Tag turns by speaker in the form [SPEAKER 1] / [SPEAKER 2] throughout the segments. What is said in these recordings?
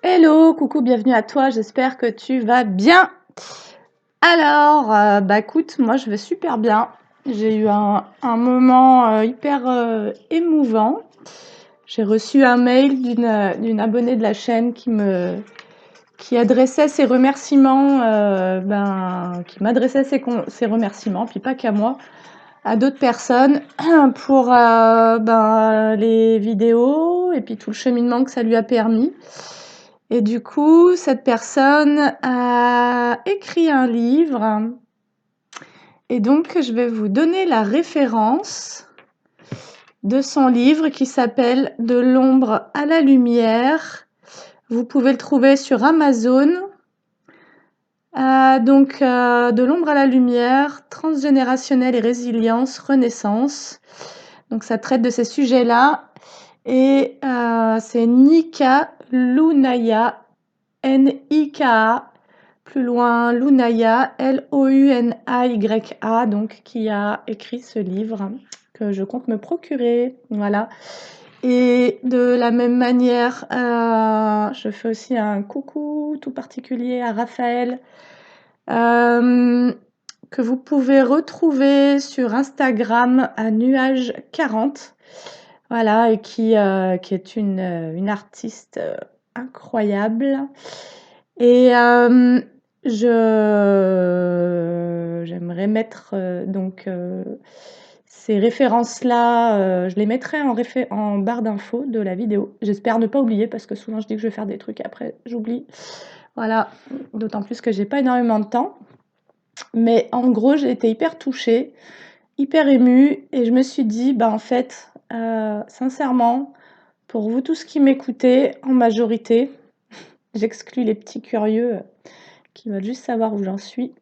[SPEAKER 1] Hello, coucou, bienvenue à toi, j'espère que tu vas bien. Alors, écoute, moi je vais super bien. J'ai eu un moment hyper émouvant. J'ai reçu un mail d'une abonnée de la chaîne qui adressait ses remerciements, qui m'adressait ses remerciements, puis pas qu'à moi, à d'autres personnes pour les vidéos et puis tout le cheminement que ça lui a permis. Et du coup, cette personne a écrit un livre et donc je vais vous donner la référence de son livre qui s'appelle De l'ombre à la lumière. Vous pouvez le trouver sur Amazon. De l'ombre à la lumière, transgénérationnelle et résilience, renaissance. Donc ça traite de ces sujets-là. Et c'est Nika Lunaya, N-I-K-A, plus loin Lunaya, L-O-U-N-A-Y-A, donc qui a écrit ce livre que je compte me procurer. Voilà. Et de la même manière, je fais aussi un coucou tout particulier à Raphaël, que vous pouvez retrouver sur Instagram à Nuage40. Voilà, et qui est une artiste incroyable. Et j'aimerais mettre ces références-là, je les mettrai en barre d'infos de la vidéo. J'espère ne pas oublier parce que souvent je dis que je vais faire des trucs et après j'oublie. Voilà, d'autant plus que j'ai pas énormément de temps. Mais en gros, j'ai été hyper touchée, hyper émue et je me suis dit, en fait, sincèrement, pour vous tous qui m'écoutez, en majorité, j'exclus les petits curieux qui veulent juste savoir où j'en suis.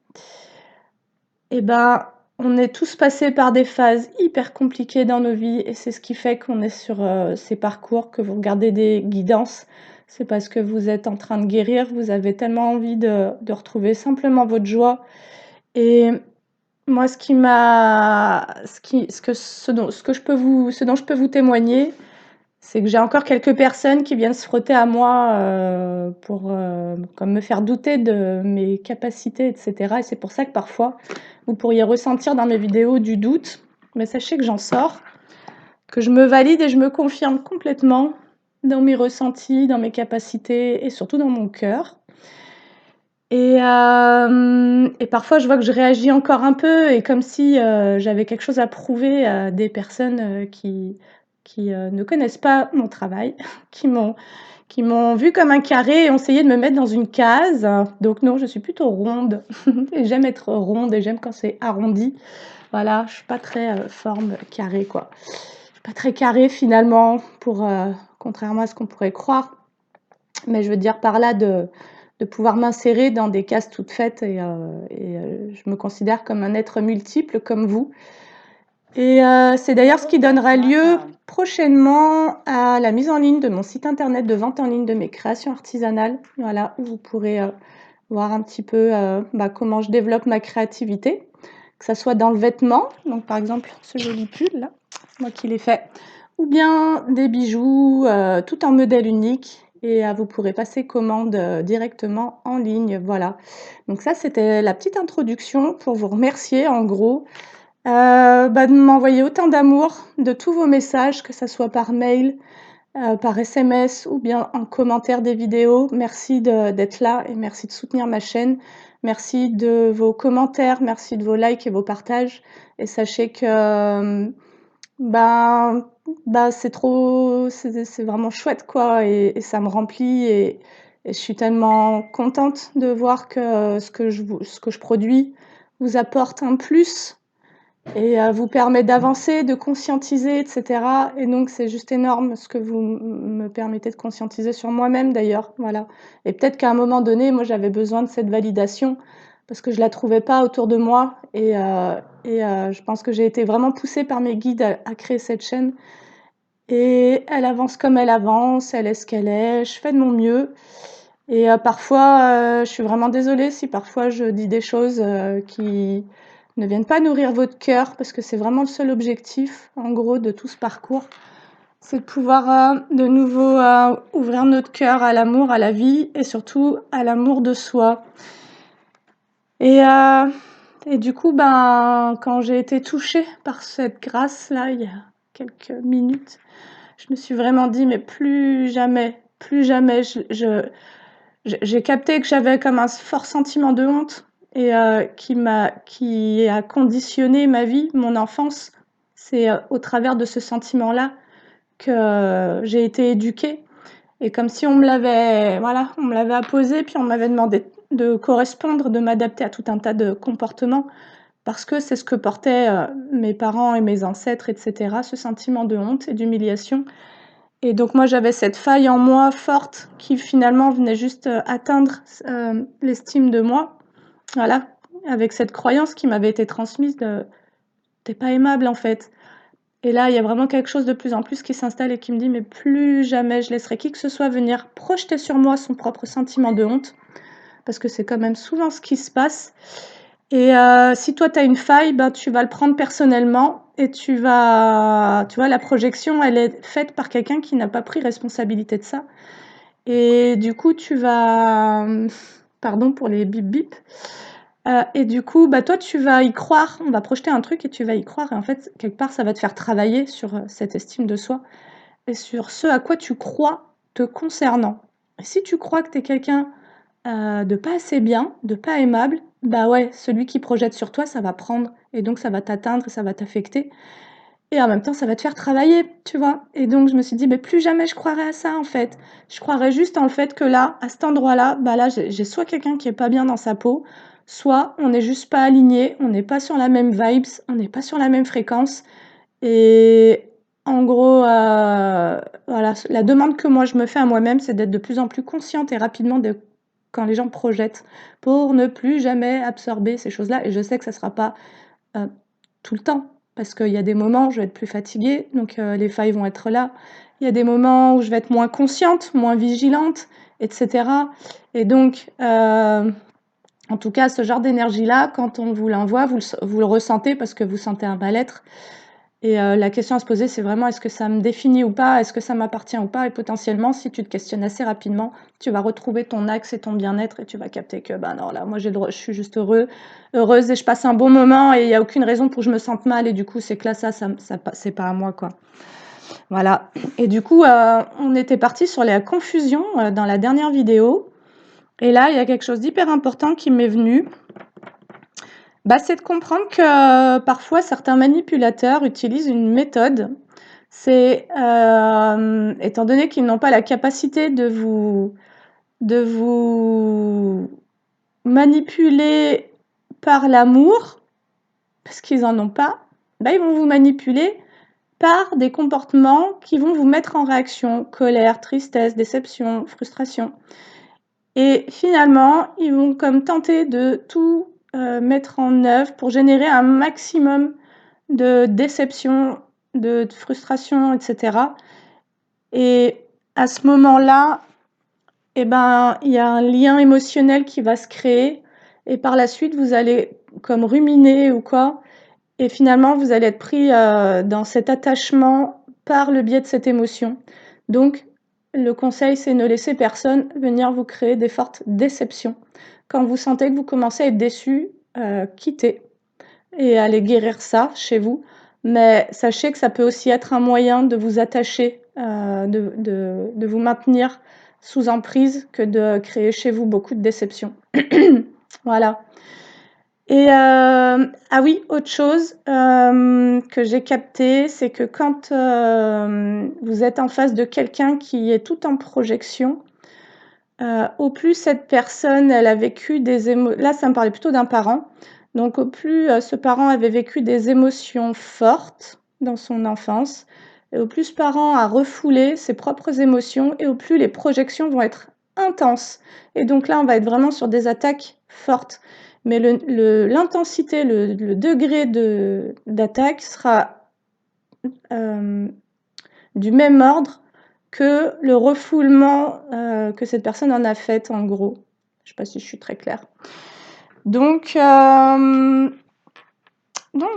[SPEAKER 1] Et on est tous passés par des phases hyper compliquées dans nos vies et c'est ce qui fait qu'on est sur ces parcours, que vous regardez des guidances. C'est parce que vous êtes en train de guérir, vous avez tellement envie de retrouver simplement votre joie. Et moi, ce dont je peux vous témoigner, c'est que j'ai encore quelques personnes qui viennent se frotter à moi pour comme me faire douter de mes capacités, etc. Et c'est pour ça que parfois, vous pourriez ressentir dans mes vidéos du doute, mais sachez que j'en sors, que je me valide et je me confirme complètement dans mes ressentis, dans mes capacités et surtout dans mon cœur. Et parfois, je vois que je réagis encore un peu et comme si j'avais quelque chose à prouver à des personnes qui ne connaissent pas mon travail, qui m'ont vue comme un carré et ont essayé de me mettre dans une case. Donc non, je suis plutôt ronde et j'aime être ronde et j'aime quand c'est arrondi. Voilà, je suis pas très forme carrée, quoi. Je suis pas très carrée finalement, contrairement à ce qu'on pourrait croire. Mais je veux dire par là de pouvoir m'insérer dans des cases toutes faites je me considère comme un être multiple comme vous. Et c'est d'ailleurs ce qui donnera lieu prochainement à la mise en ligne de mon site internet de vente en ligne de mes créations artisanales. Voilà, où vous pourrez voir un petit peu comment je développe ma créativité, que ça soit dans le vêtement, donc par exemple ce joli pull là, c'est moi qui l'ai fait, ou bien des bijoux tout en modèle unique et vous pourrez passer commande directement en ligne. Voilà, donc ça c'était la petite introduction pour vous remercier en gros de m'envoyer autant d'amour, de tous vos messages, que ça soit par mail, par SMS ou bien en commentaire des vidéos. Merci d'être là et merci de soutenir ma chaîne. Merci de vos commentaires, merci de vos likes et vos partages. Et sachez que c'est vraiment chouette quoi et ça me remplit et je suis tellement contente de voir que ce que je produis vous apporte un plus et vous permet d'avancer, de conscientiser, etc. Et donc c'est juste énorme ce que vous me permettez de conscientiser sur moi-même d'ailleurs, voilà. Et peut-être qu'à un moment donné, moi j'avais besoin de cette validation parce que je la trouvais pas autour de moi je pense que j'ai été vraiment poussée par mes guides à créer cette chaîne et elle avance comme elle avance, elle est ce qu'elle est, je fais de mon mieux et parfois, je suis vraiment désolée si parfois je dis des choses qui ne viennent pas nourrir votre cœur parce que c'est vraiment le seul objectif en gros de tout ce parcours. c'est de pouvoir, de nouveau, ouvrir notre cœur à l'amour, à la vie et surtout à l'amour de soi. Et du coup, ben, quand j'ai été touchée par cette grâce-là, il y a quelques minutes, je me suis vraiment dit: «Mais plus jamais, j'ai capté que j'avais comme un fort sentiment de honte et qui a conditionné ma vie, mon enfance. C'est, au travers de ce sentiment-là que j'ai été éduquée et comme si on me l'avait voilà, on me l'avait apposé, puis on m'avait demandé de correspondre, de m'adapter à tout un tas de comportements parce que c'est ce que portaient, mes parents et mes ancêtres et cetera, ce sentiment de honte et d'humiliation et donc moi, j'avais cette faille en moi forte qui finalement venait juste, atteindre l'estime de moi. Voilà, avec cette croyance qui m'avait été transmise de: «Tu es pas aimable en fait». Et là, il y a vraiment quelque chose de plus en plus qui s'installe et qui me dit: «Mais plus jamais je laisserai qui que ce soit venir projeter sur moi son propre sentiment de honte», parce que c'est quand même souvent ce qui se passe et si toi tu as une faille, ben, tu vas le prendre personnellement et tu vois, la projection, elle est faite par quelqu'un qui n'a pas pris responsabilité de ça et du coup, tu vas, pardon pour les bip bip, et du coup, bah, toi, tu vas y croire. On va projeter un truc et tu vas y croire et en fait, quelque part, ça va te faire travailler sur, cette estime de soi et sur ce à quoi tu crois te concernant. Et si tu crois que tu es quelqu'un, de pas assez bien, de pas aimable, bah, ouais, celui qui projette sur toi, ça va prendre et donc ça va t'atteindre et ça va t'affecter et en même temps, ça va te faire travailler, tu vois? Et donc je me suis dit: «Mais plus jamais je croirais à ça, en fait. Je croirais juste en le fait que là, à cet endroit-là, bah, là, j'ai soit quelqu'un qui est pas bien dans sa peau, soit on n'est juste pas alignés, on n'est pas sur la même vibes, on n'est pas sur la même fréquence» et en gros, voilà, la demande que moi je me fais à moi-même, c'est d'être de plus en plus consciente et rapidement de quand les gens projettent, pour ne plus jamais absorber ces choses-là et je sais que ça sera pas, heu, tout le temps. Parce qu'il y a des moments où je vais être plus fatiguée, donc les failles vont être là. Il y a des moments où je vais être moins consciente, moins vigilante et cetera et donc en tout cas, ce genre d'énergie-là, quand on vous l'envoie, vous le ressentez parce que vous sentez un mal-être et la question à se poser, c'est vraiment: «Est-ce que ça me définit ou pas? Est-ce que ça m'appartient ou pas?» et potentiellement, si tu te questionnes assez rapidement, tu vas retrouver ton axe et ton bien-être et tu vas capter que, bah, non, là, moi, j'ai le droit je suis juste heureuse et je passe un bon moment et il y a aucune raison pour que je me sente mal et du coup, c'est que là, c'est pas à moi, quoi. Voilà et du coup, on était partis sur la confusion, dans la dernière vidéo et là, il y a quelque chose d'hyper important qui m'est venu. Bah, c'est de comprendre que, parfois certains manipulateurs utilisent une méthode. C'est, étant donné qu'ils n'ont pas la capacité de vous manipuler par l'amour, parce qu'ils en ont pas, bah, ils vont vous manipuler par des comportements qui vont vous mettre en réaction: colère, tristesse, déception, frustration et finalement, ils vont comme tenter de tout, mettre en œuvre pour générer un maximum de déception, de frustration et cetera et à ce moment-là, et ben, il y a un lien émotionnel qui va se créer et par la suite, vous allez comme ruminer ou quoi et finalement, vous allez être pris, dans cet attachement par le biais de cette émotion. Donc le conseil, c'est ne laisser personne venir vous créer des fortes déceptions. Quand vous sentez que vous commencez à être déçu, quittez et allez guérir ça chez vous. Mais sachez que ça peut aussi être un moyen de vous attacher, de vous maintenir sous emprise que de créer chez vous beaucoup de déceptions. Voilà et ah oui, autre chose, que j'ai capté, c'est que quand, vous êtes en face de quelqu'un qui est tout en projection, au plus cette personne, elle a vécu des là, ça me parlait plutôt d'un parent. Donc au plus, ce parent avait vécu des émotions fortes dans son enfance et au plus ce parent a refoulé ses propres émotions et au plus les projections vont être intenses et donc là, on va être vraiment sur des attaques fortes. Mais l'intensité, le degré d'attaque sera, hem, du même ordre que le refoulement, que cette personne en a fait, en gros. Je sais pas si je suis très claire. Donc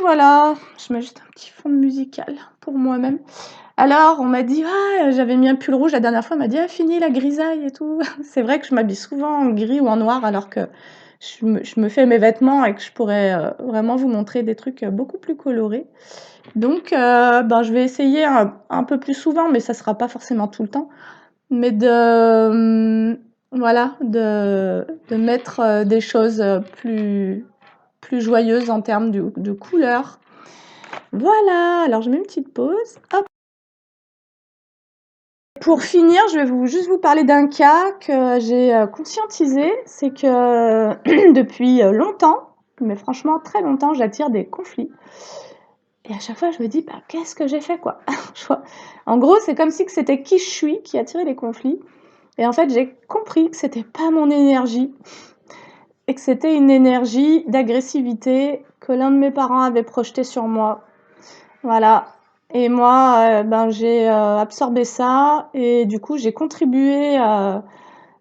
[SPEAKER 1] voilà, je mets juste un petit fond musical pour moi-même. Alors, on m'a dit: «Ah», j'avais mis un pull rouge la dernière fois, on m'a dit: «Ah, fini la grisaille et tout». C'est vrai que je m'habille souvent en gris ou en noir alors que je me fais mes vêtements et que je pourrais, vraiment vous montrer des trucs, beaucoup plus colorés. Donc ben, je vais essayer un peu plus souvent, mais ça sera pas forcément tout le temps, mais voilà, de mettre, des choses, plus joyeuses en termes de couleurs. Voilà, alors je mets une petite pause. Hop. Pour finir, je vais juste vous parler d'un cas que j'ai conscientisé. C'est que depuis longtemps, mais franchement très longtemps, j'attire des conflits. Et à chaque fois, je me dis, bah, qu'est-ce que j'ai fait, quoi? En gros, c'est comme si que c'était qui je suis qui attirait les conflits. Et en fait, j'ai compris que c'était pas mon énergie et que c'était une énergie d'agressivité que l'un de mes parents avait projetée sur moi. Voilà. Et moi, ben, j'ai absorbé ça et du coup, j'ai contribué.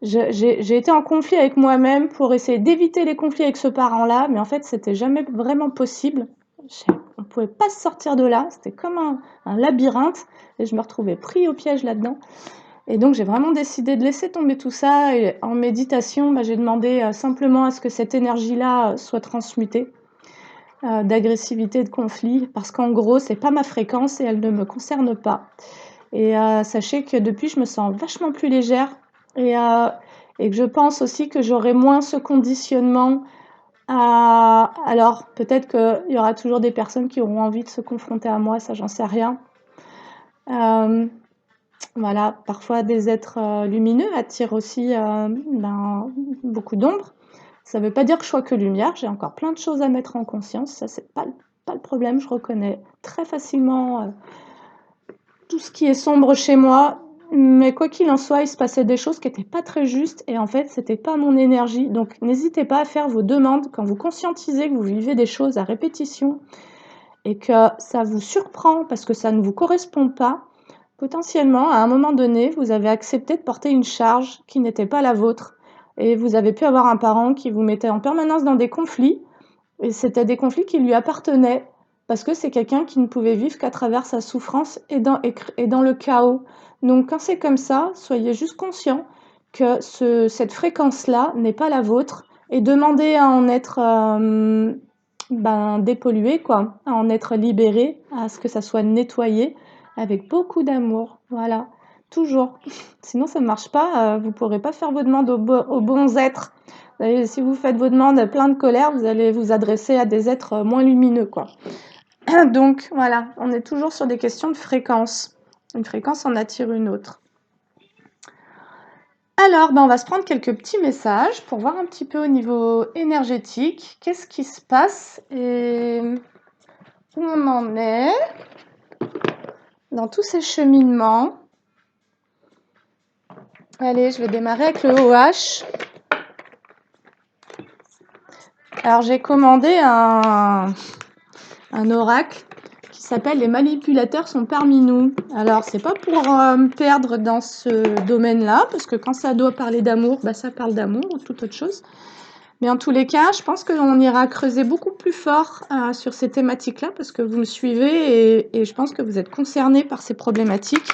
[SPEAKER 1] J'ai été en conflit avec moi-même pour essayer d'éviter les conflits avec ce parent-là, mais en fait, c'était jamais vraiment possible. On pouvait pas se sortir de là. C'était comme un labyrinthe et je me retrouvais pris au piège là-dedans. Et donc, j'ai vraiment décidé de laisser tomber tout ça. Et en méditation, bah, j'ai demandé simplement à ce que cette énergie-là soit transmutée d'agressivité, de conflit, parce qu'en gros, c'est pas ma fréquence et elle ne me concerne pas. Et sachez que depuis, je me sens vachement plus légère et, et que je pense aussi que j'aurai moins ce conditionnement. Alors, peut-être qu'il y aura toujours des personnes qui auront envie de se confronter à moi, ça, j'en sais rien. Voilà, parfois des êtres lumineux attirent aussi ben, beaucoup d'ombre. Ça ne veut pas dire que je sois que lumière, j'ai encore plein de choses à mettre en conscience, ça c'est pas le problème, je reconnais très facilement tout ce qui est sombre chez moi, mais quoi qu'il en soit, il se passait des choses qui n'étaient pas très justes et en fait, c'était pas mon énergie. Donc n'hésitez pas à faire vos demandes quand vous conscientisez que vous vivez des choses à répétition et que ça vous surprend parce que ça ne vous correspond pas. Potentiellement, à un moment donné, vous avez accepté de porter une charge qui n'était pas la vôtre et vous avez pu avoir un parent qui vous mettait en permanence dans des conflits et c'était des conflits qui lui appartenaient parce que c'est quelqu'un qui ne pouvait vivre qu'à travers sa souffrance et dans le chaos. Donc quand c'est comme ça, soyez juste conscient que cette fréquence-là n'est pas la vôtre et demandez à en être ben, dépollué, quoi, à en être libéré, à ce que ça soit nettoyé avec beaucoup d'amour. Voilà, toujours. Sinon, ça ne marche pas, vous ne pourrez pas faire vos demandes aux bons êtres. Si vous faites vos demandes plein de colère, vous allez vous adresser à des êtres moins lumineux, quoi. Donc voilà, on est toujours sur des questions de fréquence. Une fréquence en attire une autre. Alors, ben, on va se prendre quelques petits messages pour voir un petit peu au niveau énergétique, qu'est-ce qui se passe et où on en est dans tous ces cheminements. Allez, je vais démarrer avec le OH. Alors, j'ai commandé un oracle qui s'appelle « Les manipulateurs sont parmi nous ». Alors, c'est pas pour me perdre dans ce domaine-là, parce que quand ça doit parler d'amour, bah, ça parle d'amour ou toute autre chose. Mais en tous les cas, je pense qu'on ira creuser beaucoup plus fort sur ces thématiques-là, parce que vous me suivez et je pense que vous êtes concernés par ces problématiques.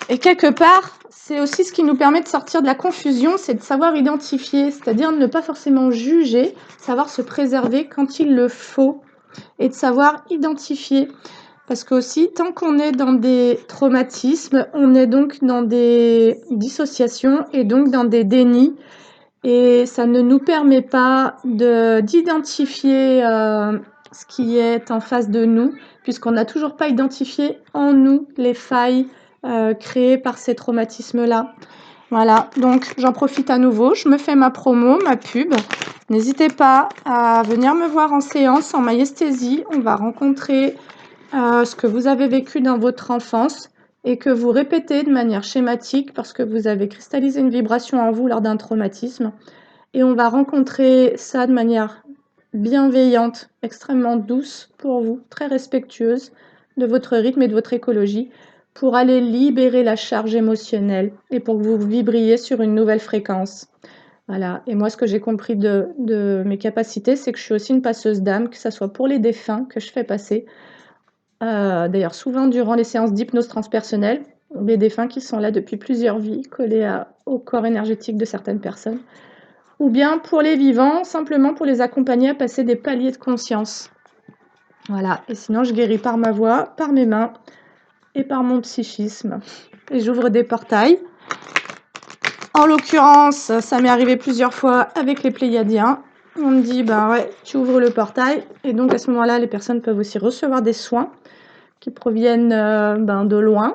[SPEAKER 1] Et quelque part, c'est aussi ce qui nous permet de sortir de la confusion, c'est de savoir identifier, c'est-à-dire de ne pas forcément juger, savoir se préserver quand il le faut et de savoir identifier. Parce qu'aussi, tant qu'on est dans des traumatismes, on est donc dans des dissociations et donc dans des dénis. Et ça ne nous permet pas d'identifier ce qui est en face de nous, puisqu'on n'a toujours pas identifié en nous les failles créées par ces traumatismes-là. Voilà, donc j'en profite à nouveau, je me fais ma promo, ma pub. N'hésitez pas à venir me voir en séance, en maïesthésie. On va rencontrer ce que vous avez vécu dans votre enfance et que vous répétez de manière schématique parce que vous avez cristallisé une vibration en vous lors d'un traumatisme. Et on va rencontrer ça de manière bienveillante, extrêmement douce pour vous, très respectueuse de votre rythme et de votre écologie, pour aller libérer la charge émotionnelle et pour que vous vibriez sur une nouvelle fréquence. Voilà. Et moi, ce que j'ai compris de mes capacités, c'est que je suis aussi une passeuse d'âme, que ce soit pour les défunts que je fais passer d'ailleurs souvent durant les séances d'hypnose transpersonnelle, des défunts qui sont là depuis plusieurs vies, collés au corps énergétique de certaines personnes. Ou bien pour les vivants, simplement pour les accompagner à passer des paliers de conscience. Voilà, et sinon je guéris par ma voix, par mes mains et par mon psychisme. Et j'ouvre des portails. En l'occurrence, ça m'est arrivé plusieurs fois avec les Pléiadiens. On me dit, bah ouais, tu ouvres le portail. Et donc à ce moment-là, les personnes peuvent aussi recevoir des soins qui proviennent de loin.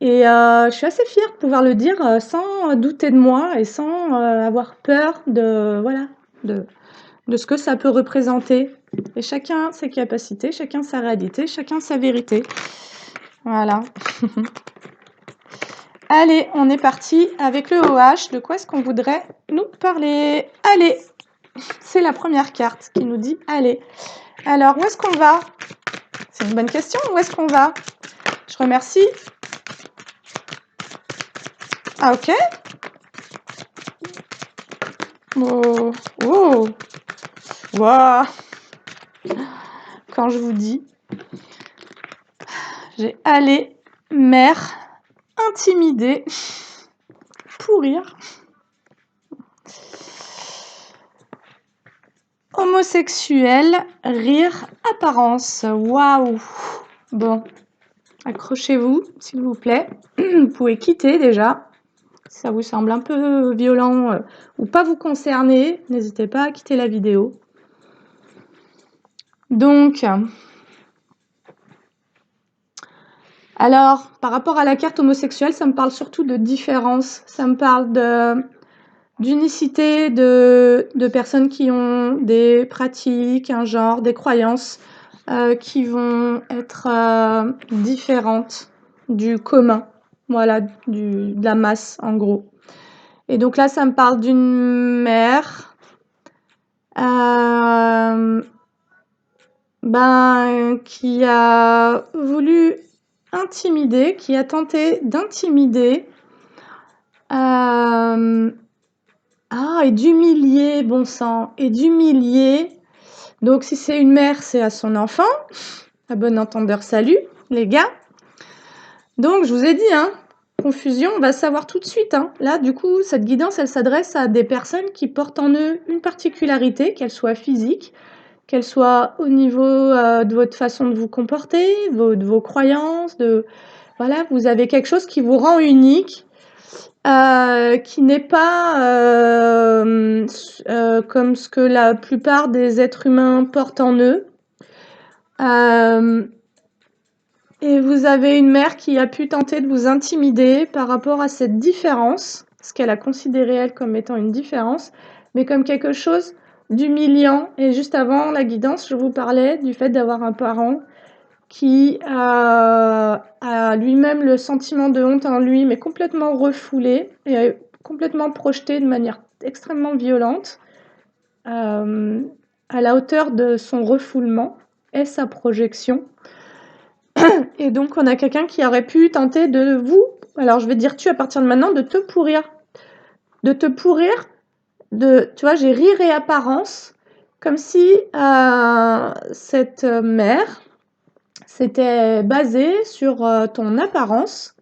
[SPEAKER 1] Et je suis assez fière de pouvoir le dire sans douter de moi et sans avoir peur de, voilà, de ce que ça peut représenter. Et chacun ses capacités, chacun sa réalité, chacun sa vérité. Voilà. Allez, on est parti avec le OH. De quoi est-ce qu'on voudrait nous parler? Allez, c'est la première carte qui nous dit allez. Alors, où est-ce qu'on va? C'est une bonne question. Où est-ce qu'on va? Je remercie. Ah, ok. Oh, oh. Wow. Quand je vous dis, j'ai allé, mère, intimidée, pourrir, homosexuel, rire, apparence. Waouh. Bon, accrochez-vous, s'il vous plaît. Vous pouvez quitter déjà. Si ça vous semble un peu violent ou pas vous concerner, n'hésitez pas à quitter la vidéo. Donc, alors, par rapport à la carte homosexuelle, ça me parle surtout de différence. Ça me parle d'unicité de personnes qui ont des pratiques, un genre, des croyances qui vont être différentes du commun, voilà, de la masse en gros. Et donc là, ça me parle d'une mère qui a voulu intimider, qui a tenté d'intimider et d'humilier, bon sang, et d'humilier. Donc si c'est une mère, c'est à son enfant. À bon entendeur, salut les gars. Donc je vous ai dit, hein, confusion, on va savoir tout de suite. Hein. Là, du coup, cette guidance, elle s'adresse à des personnes qui portent en eux une particularité, qu'elle soit physique, qu'elle soit au niveau de votre façon de vous comporter, de vos croyances, voilà, vous avez quelque chose qui vous rend unique, qui n'est pas comme ce que la plupart des êtres humains portent en eux. Et vous avez une mère qui a pu tenter de vous intimider par rapport à cette différence, ce qu'elle a considéré elle comme étant une différence, mais comme quelque chose d'humiliant. Et juste avant la guidance, je vous parlais du fait d'avoir un parent qui a lui-même le sentiment de honte en lui, mais complètement refoulé et complètement projeté de manière extrêmement violente, à la hauteur de son refoulement et sa projection. Et donc, on a quelqu'un qui aurait pu tenter de vous, alors je vais dire tu à partir de maintenant, de te pourrir. De te pourrir, tu vois, j'ai rire et apparence, comme si cette mère s'était basée sur ton apparence,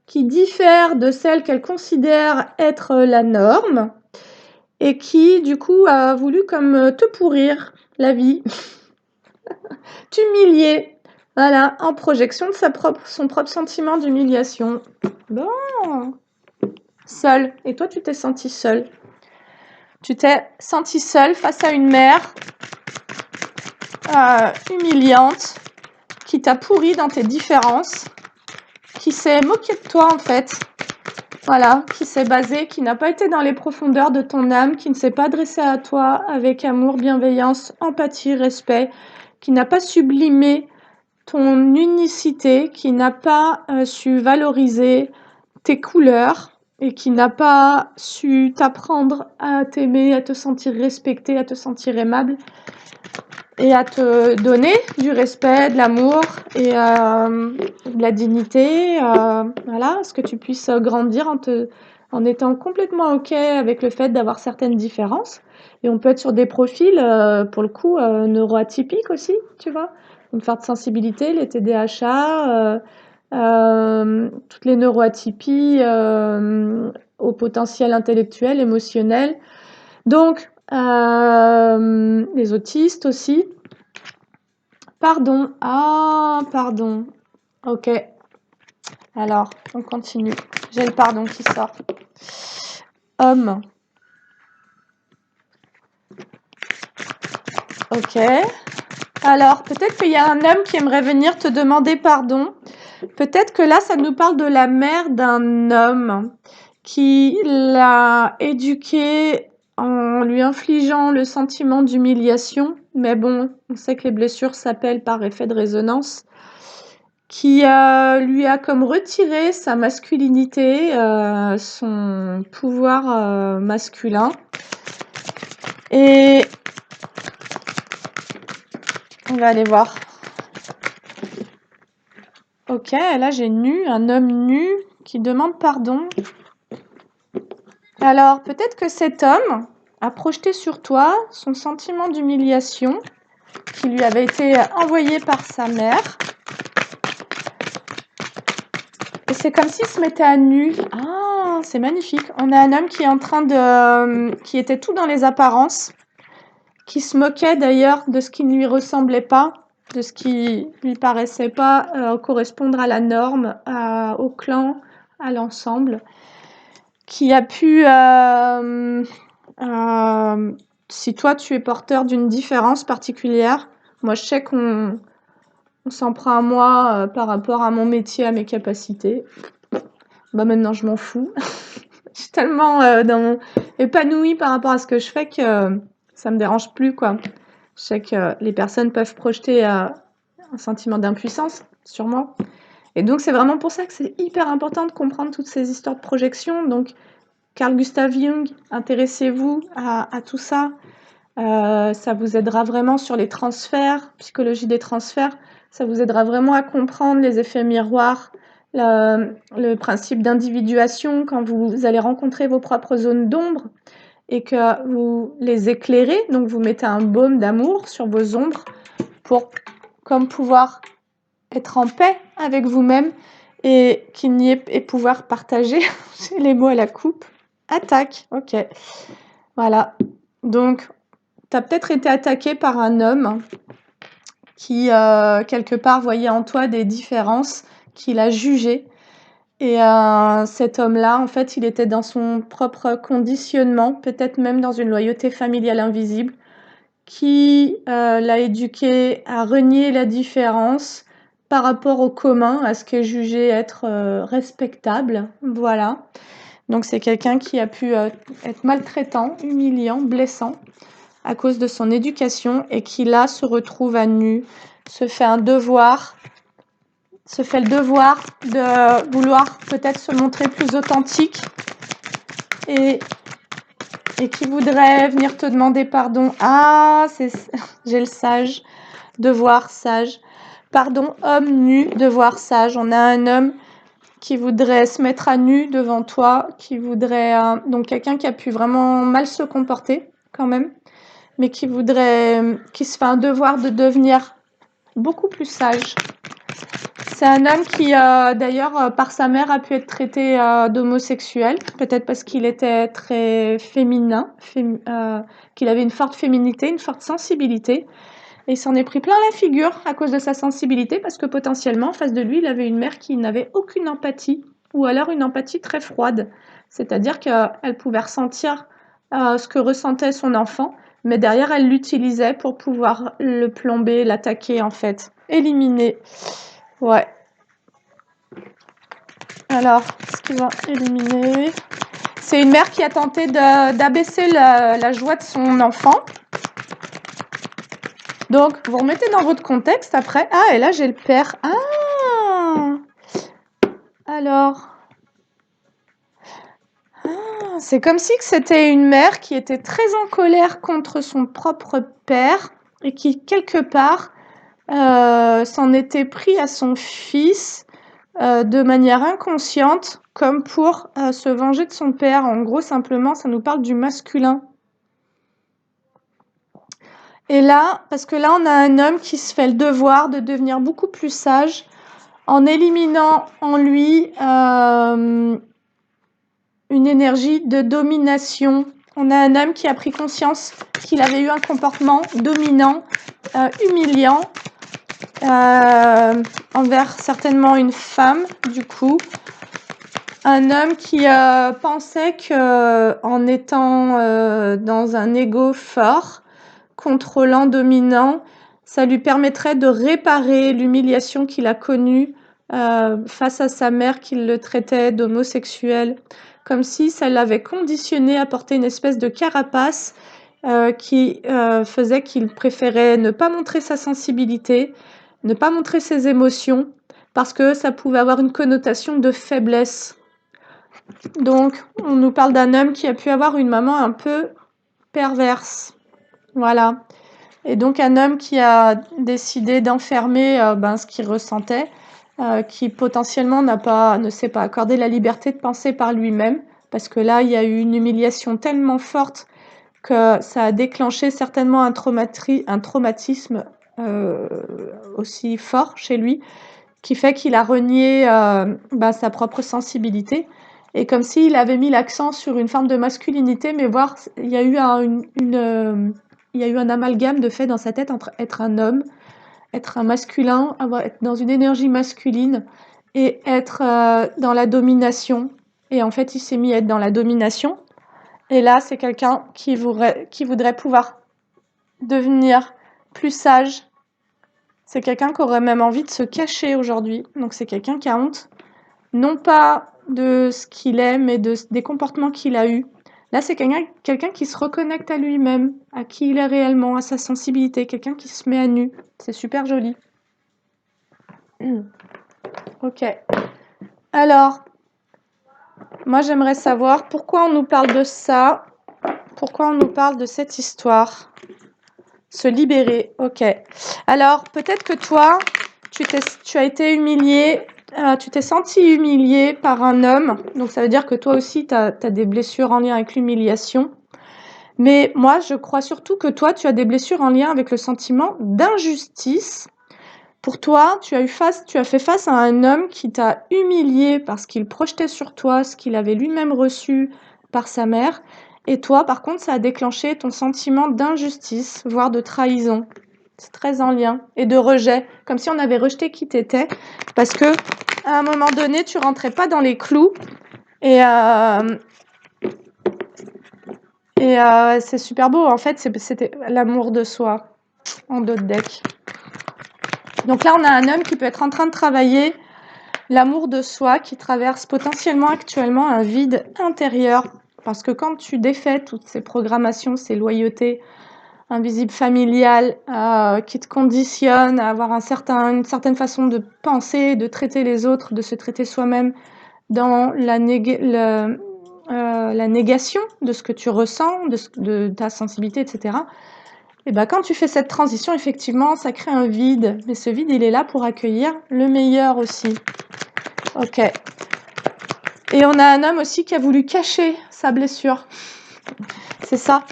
[SPEAKER 1] qui diffère de celle qu'elle considère être la norme, et qui, du coup, a voulu comme te pourrir la vie, t'humilier. Voilà, en projection de son propre sentiment d'humiliation. Bon, seule. Et toi, tu t'es sentie seule. Tu t'es sentie seule face à une mère humiliante qui t'a pourri dans tes différences, qui s'est moquée de toi en fait. Voilà, qui s'est basée, qui n'a pas été dans les profondeurs de ton âme, qui ne s'est pas adressée à toi avec amour, bienveillance, empathie, respect, qui n'a pas sublimé ton unicité, qui n'a pas su valoriser tes couleurs et qui n'a pas su t'apprendre à t'aimer, à te sentir respecté, à te sentir aimable et à te donner du respect, de l'amour et de la dignité, voilà, ce que tu puisses grandir en étant complètement OK avec le fait d'avoir certaines différences. Et on peut être sur des profils, pour le coup, neuroatypiques aussi, tu vois? une forte sensibilité, les TDAH, toutes les neuroatypies, au potentiel intellectuel, émotionnel. Donc, les autistes aussi. Pardon. Ah, pardon. Ok. Alors, on continue. J'ai le pardon qui sort. Homme. Ok. Alors, peut-être qu'il y a un homme qui aimerait venir te demander pardon. Peut-être que là, ça nous parle de la mère d'un homme qui l'a éduqué en lui infligeant le sentiment d'humiliation. Mais bon, on sait que les blessures s'appellent par effet de résonance. Qui lui a comme retiré sa masculinité, son pouvoir masculin. Et on va aller voir. Ok, là j'ai nu, un homme nu qui demande pardon. Alors peut-être que cet homme a projeté sur toi son sentiment d'humiliation qui lui avait été envoyé par sa mère. Et c'est comme s'il se mettait à nu. Ah, c'est magnifique. On a un homme qui est en train de... qui était tout dans les apparences, qui se moquait d'ailleurs de ce qui ne lui ressemblait pas, de ce qui lui paraissait pas correspondre à la norme, au clan, à l'ensemble, qui a pu... si toi tu es porteur d'une différence particulière, moi je sais qu'on s'en prend à moi par rapport à mon métier, à mes capacités. Bah maintenant je m'en fous. Je suis tellement épanouie par rapport à ce que je fais que ça me dérange plus, quoi. Je sais que les personnes peuvent projeter un sentiment d'impuissance sur moi. Et donc c'est vraiment pour ça que c'est hyper important de comprendre toutes ces histoires de projection. Donc Carl Gustav Jung, intéressez-vous à tout ça. Ça vous aidera vraiment sur les transferts, psychologie des transferts. Ça vous aidera vraiment à comprendre les effets miroirs, le principe d'individuation quand vous allez rencontrer vos propres zones d'ombre et que vous les éclairez. Donc vous mettez un baume d'amour sur vos ombres pour comme pouvoir être en paix avec vous-même et qu'il n'y ait et pouvoir partager les mots à la coupe. Attaque, ok. Voilà. Donc tu as peut-être été attaqué par un homme qui, quelque part, voyait en toi des différences, qu'il a jugées. Et cet homme-là, en fait, il était dans son propre conditionnement, peut-être même dans une loyauté familiale invisible, qui l'a éduqué à renier la différence par rapport au commun, à ce qui est jugé être respectable. Voilà. Donc c'est quelqu'un qui a pu être maltraitant, humiliant, blessant à cause de son éducation et qui là se retrouve à nu, se fait le devoir de vouloir peut-être se montrer plus authentique et qui voudrait venir te demander pardon. Ah, j'ai le sage, devoir sage. Pardon, homme nu, devoir sage. On a un homme qui voudrait se mettre à nu devant toi, qui voudrait donc quelqu'un qui a pu vraiment mal se comporter quand même, mais qui se fait un devoir de devenir beaucoup plus sage. C'est un homme qui, d'ailleurs, par sa mère, a pu être traité d'homosexuel, peut-être parce qu'il était très féminin, qu'il avait une forte féminité, une forte sensibilité. Et il s'en est pris plein la figure à cause de sa sensibilité, parce que potentiellement, en face de lui, il avait une mère qui n'avait aucune empathie, ou alors une empathie très froide. C'est-à-dire qu'elle pouvait ressentir ce que ressentait son enfant, mais derrière, elle l'utilisait pour pouvoir le plomber, l'attaquer, en fait, éliminer. Ouais. Alors, ce qu'il va éliminer, c'est une mère qui a tenté d'abaisser la joie de son enfant. Donc, vous remettez dans votre contexte après. Ah, et là, j'ai le père. Ah! Alors. Ah, c'est comme si c'était une mère qui était très en colère contre son propre père et qui, quelque part, s'en était pris à son fils de manière inconsciente, comme pour se venger de son père. En gros, simplement, ça nous parle du masculin. Et là, parce que là, on a un homme qui se fait le devoir de devenir beaucoup plus sage en éliminant en lui une énergie de domination. On a un homme qui a pris conscience qu'il avait eu un comportement dominant, humiliant, envers certainement une femme, du coup. Un homme qui pensait qu'en étant dans un ego fort, contrôlant, dominant, ça lui permettrait de réparer l'humiliation qu'il a connue face à sa mère qui le traitait d'homosexuel, comme si ça l'avait conditionné à porter une espèce de carapace qui faisait qu'il préférait ne pas montrer sa sensibilité, ne pas montrer ses émotions, parce que ça pouvait avoir une connotation de faiblesse. Donc, on nous parle d'un homme qui a pu avoir une maman un peu perverse. Voilà. Et donc, un homme qui a décidé d'enfermer ce qu'il ressentait, qui potentiellement ne s'est pas accordé la liberté de penser par lui-même, parce que là, il y a eu une humiliation tellement forte que ça a déclenché certainement un traumatisme aussi fort chez lui, qui fait qu'il a renié sa propre sensibilité. Et comme s'il avait mis l'accent sur une forme de masculinité, mais voir, il y a eu il y a eu un amalgame de fait dans sa tête entre être un homme, être un masculin, être dans une énergie masculine et être dans la domination. Et en fait, il s'est mis à être dans la domination. Et là, c'est quelqu'un qui voudrait pouvoir devenir plus sage. C'est quelqu'un qui aurait même envie de se cacher aujourd'hui. Donc c'est quelqu'un qui a honte, non pas de ce qu'il est, mais des comportements qu'il a eus. Là, c'est quelqu'un qui se reconnecte à lui-même, à qui il est réellement, à sa sensibilité, quelqu'un qui se met à nu. C'est super joli. Ok. Alors, moi, j'aimerais savoir pourquoi on nous parle de ça, pourquoi on nous parle de cette histoire. Se libérer, ok. Alors, peut-être que toi, tu as été humilié, tu t'es senti humilié par un homme. Donc, ça veut dire que toi aussi, tu as des blessures en lien avec l'humiliation. Mais moi, je crois surtout que toi, tu as des blessures en lien avec le sentiment d'injustice. Pour toi, tu as fait face à un homme qui t'a humilié parce qu'il projetait sur toi ce qu'il avait lui-même reçu par sa mère. Et toi, par contre, ça a déclenché ton sentiment d'injustice, voire de trahison. C'est très en lien. Et de rejet, comme si on avait rejeté qui t'étais, parce que à un moment donné, tu rentrais pas dans les clous. Et c'est super beau. En fait, c'était l'amour de soi en dos de deck. Donc là, on a un homme qui peut être en train de travailler l'amour de soi, qui traverse potentiellement actuellement un vide intérieur. Parce que quand tu défais toutes ces programmations, ces loyautés invisibles familiales qui te conditionnent à avoir une certaine façon de penser, de traiter les autres, de se traiter soi-même dans la négation de ce que tu ressens, de ta sensibilité, etc. Et ben, quand tu fais cette transition, effectivement, ça crée un vide. Mais ce vide, il est là pour accueillir le meilleur aussi. Ok. Et on a un homme aussi qui a voulu cacher sa blessure. C'est ça.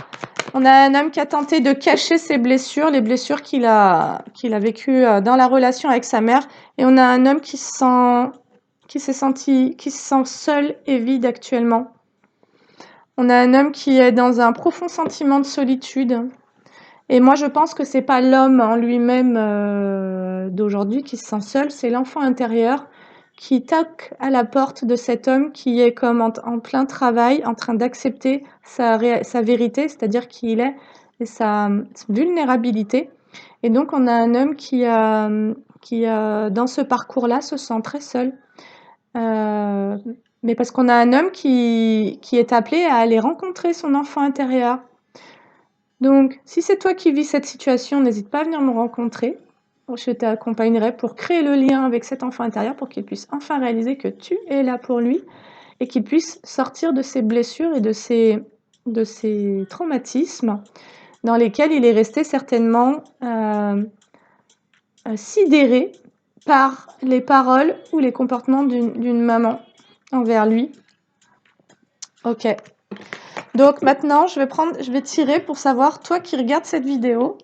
[SPEAKER 1] On a un homme qui a tenté de cacher ses blessures, les blessures qu'il a vécues dans la relation avec sa mère. Et on a un homme qui se sent seul et vide actuellement. On a un homme qui est dans un profond sentiment de solitude. Et moi, je pense que c'est pas l'homme en lui-même d'aujourd'hui qui se sent seul, c'est l'enfant intérieur qui toque à la porte de cet homme qui est comme en plein travail, en train d'accepter sa vérité, c'est-à-dire qui il est, et sa vulnérabilité. Et donc, on a un homme qui, dans ce parcours-là, se sent très seul. Mais parce qu'on a un homme qui est appelé à aller rencontrer son enfant intérieur. Donc, si c'est toi qui vis cette situation, n'hésite pas à venir me rencontrer. Je t'accompagnerai pour créer le lien avec cet enfant intérieur pour qu'il puisse enfin réaliser que tu es là pour lui et qu'il puisse sortir de ses blessures et de ses traumatismes dans lesquels il est resté certainement sidéré par les paroles ou les comportements d'une maman envers lui. Ok. Donc maintenant, je vais tirer pour savoir, toi qui regardes cette vidéo,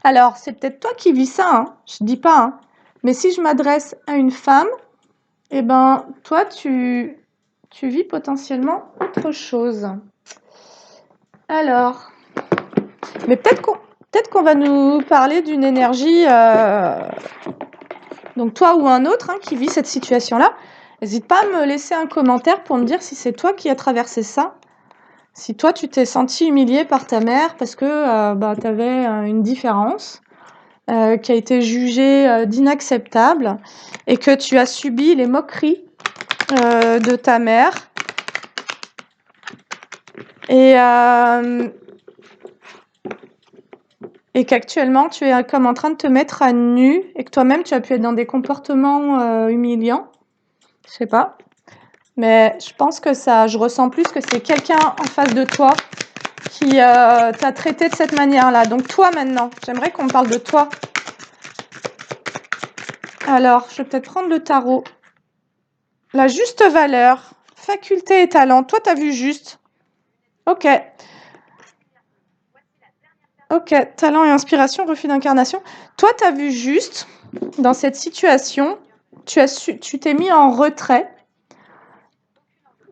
[SPEAKER 1] Alors, c'est peut-être toi qui vis ça, hein, je dis pas, hein. Mais si je m'adresse à une femme, eh ben, toi, tu vis potentiellement autre chose. Alors, mais peut-être qu'on va nous parler d'une énergie, donc toi ou un autre, hein, qui vit cette situation-là. N'hésite pas à me laisser un commentaire pour me dire si c'est toi qui as traversé ça. Si toi, tu t'es senti humilié par ta mère parce que tu avais une différence qui a été jugée d'inacceptable et que tu as subi les moqueries de ta mère. Et qu'actuellement, tu es comme en train de te mettre à nu et que toi-même, tu as pu être dans des comportements humiliants. Je sais pas. Mais je pense que je ressens plus que c'est quelqu'un en face de toi qui t'a traité de cette manière-là. Donc toi maintenant, j'aimerais qu'on parle de toi. Alors, je vais peut-être prendre le tarot. La juste valeur, faculté et talent. Toi, t'as vu juste. Ok. Ok, talent et inspiration, refus d'incarnation. Toi, t'as vu juste dans cette situation. Tu t'es mis en retrait.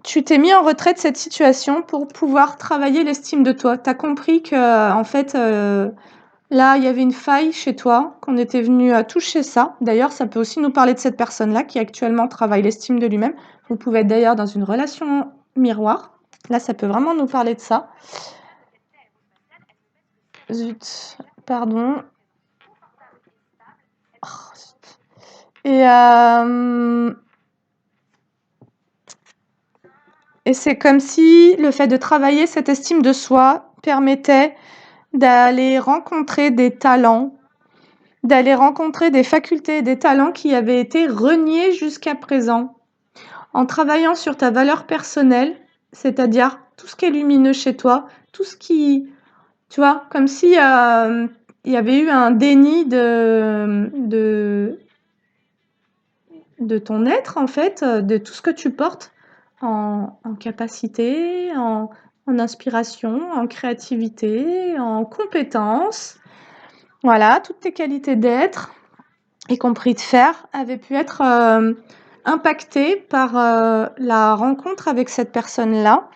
[SPEAKER 1] Tu t'es mis en retrait de cette situation pour pouvoir travailler l'estime de toi. Tu as compris que, en fait, là, il y avait une faille chez toi, qu'on était venu toucher ça. D'ailleurs, ça peut aussi nous parler de cette personne-là qui actuellement travaille l'estime de lui-même. Vous pouvez être d'ailleurs dans une relation miroir. Là, ça peut vraiment nous parler de ça. Zut, pardon. Oh, zut. Et c'est comme si le fait de travailler cette estime de soi permettait d'aller rencontrer des talents, d'aller rencontrer des facultés et des talents qui avaient été reniés jusqu'à présent. En travaillant sur ta valeur personnelle, c'est-à-dire tout ce qui est lumineux chez toi, tout ce qui, tu vois, comme si il y avait eu un déni de ton être, en fait, de tout ce que tu portes en capacité, en inspiration, en créativité, en compétence. Voilà, toutes tes qualités d'être, y compris de faire, avaient pu être impactées par la rencontre avec cette personne-là.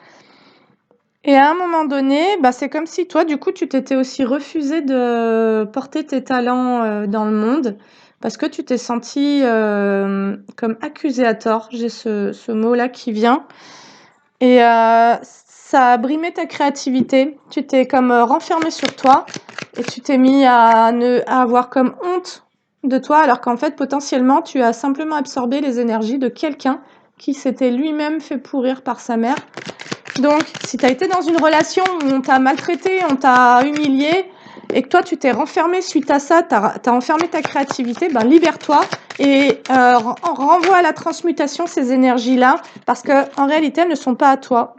[SPEAKER 1] Et à un moment donné, c'est comme si toi, du coup, tu t'étais aussi refusé de porter tes talents dans le monde parce que tu t'es senti comme accusé à tort. J'ai ce mot-là qui vient. Et ça a brimé ta créativité. Tu t'es comme renfermé sur toi et tu t'es mis à avoir comme honte de toi alors qu'en fait, potentiellement, tu as simplement absorbé les énergies de quelqu'un qui s'était lui-même fait pourrir par sa mère. Donc, si tu as été dans une relation où on t'a maltraité, on t'a humilié, et que toi, tu t'es renfermé suite à ça, tu as enfermé ta créativité, libère-toi et renvoie à la transmutation ces énergies-là, parce qu'en réalité, elles ne sont pas à toi.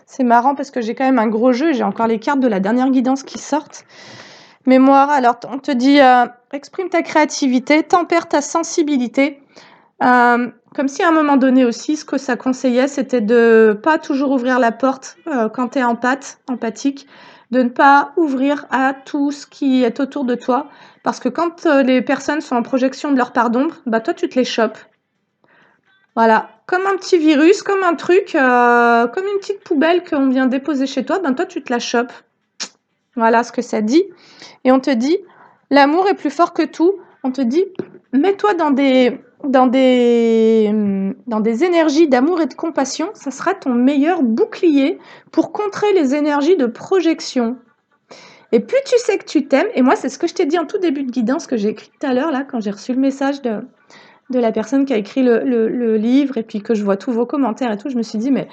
[SPEAKER 1] C'est marrant parce que j'ai quand même un gros jeu, j'ai encore les cartes de la dernière guidance qui sortent. Mémoire, alors on te dit, exprime ta créativité, tempère ta sensibilité. Comme si à un moment donné aussi, ce que ça conseillait, c'était de pas toujours ouvrir la porte quand tu es empathique, de ne pas ouvrir à tout ce qui est autour de toi. Parce que quand les personnes sont en projection de leur part d'ombre, toi, tu te les chopes. Voilà, comme un petit virus, comme un truc, comme une petite poubelle qu'on vient déposer chez toi, toi, tu te la chopes. Voilà ce que ça dit. Et on te dit, l'amour est plus fort que tout. On te dit, mets-toi dans des énergies d'amour et de compassion, ça sera ton meilleur bouclier pour contrer les énergies de projection. Et plus tu sais que tu t'aimes, et moi c'est ce que je t'ai dit en tout début de guidance que j'ai écrit tout à l'heure, là, quand j'ai reçu le message de la personne qui a écrit le livre, et puis que je vois tous vos commentaires et tout, je me suis dit, mais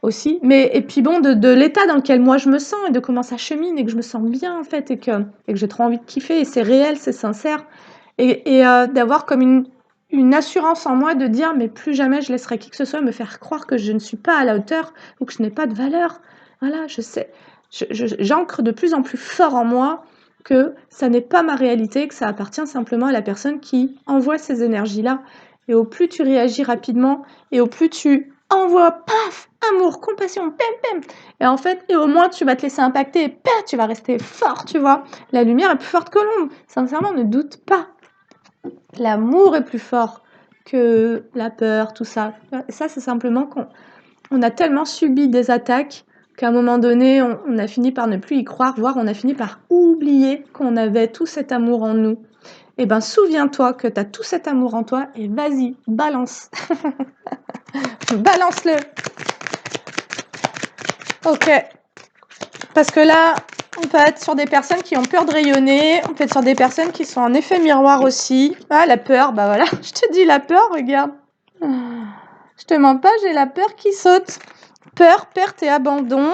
[SPEAKER 1] aussi, et puis bon, de l'état dans lequel moi je me sens, et de comment ça chemine, et que je me sens bien en fait, et que j'ai trop envie de kiffer, et c'est réel, c'est sincère, et d'avoir comme une assurance en moi de dire, mais plus jamais je laisserai qui que ce soit me faire croire que je ne suis pas à la hauteur, ou que je n'ai pas de valeur. Voilà, je sais, j'ancre de plus en plus fort en moi que ça n'est pas ma réalité, que ça appartient simplement à la personne qui envoie ces énergies-là. Et au plus tu réagis rapidement, et au plus tu envoies, paf, amour, compassion, pam, pam. Et en fait, et au moins, tu vas te laisser impacter, et pam, tu vas rester fort, tu vois. La lumière est plus forte que l'ombre. Sincèrement, ne doute pas. L'amour est plus fort que la peur, tout ça. Ça, c'est simplement qu'on a tellement subi des attaques qu'à un moment donné, on a fini par ne plus y croire, voire on a fini par oublier qu'on avait tout cet amour en nous. Eh ben, souviens-toi que tu as tout cet amour en toi et vas-y, balance. Balance-le. Ok. Parce que là, on peut être sur des personnes qui ont peur de rayonner, on peut être sur des personnes qui sont en effet miroir aussi. Ah, la peur, bah voilà, je te dis la peur, regarde. Je te mens pas, j'ai la peur qui saute. Peur, perte et abandon.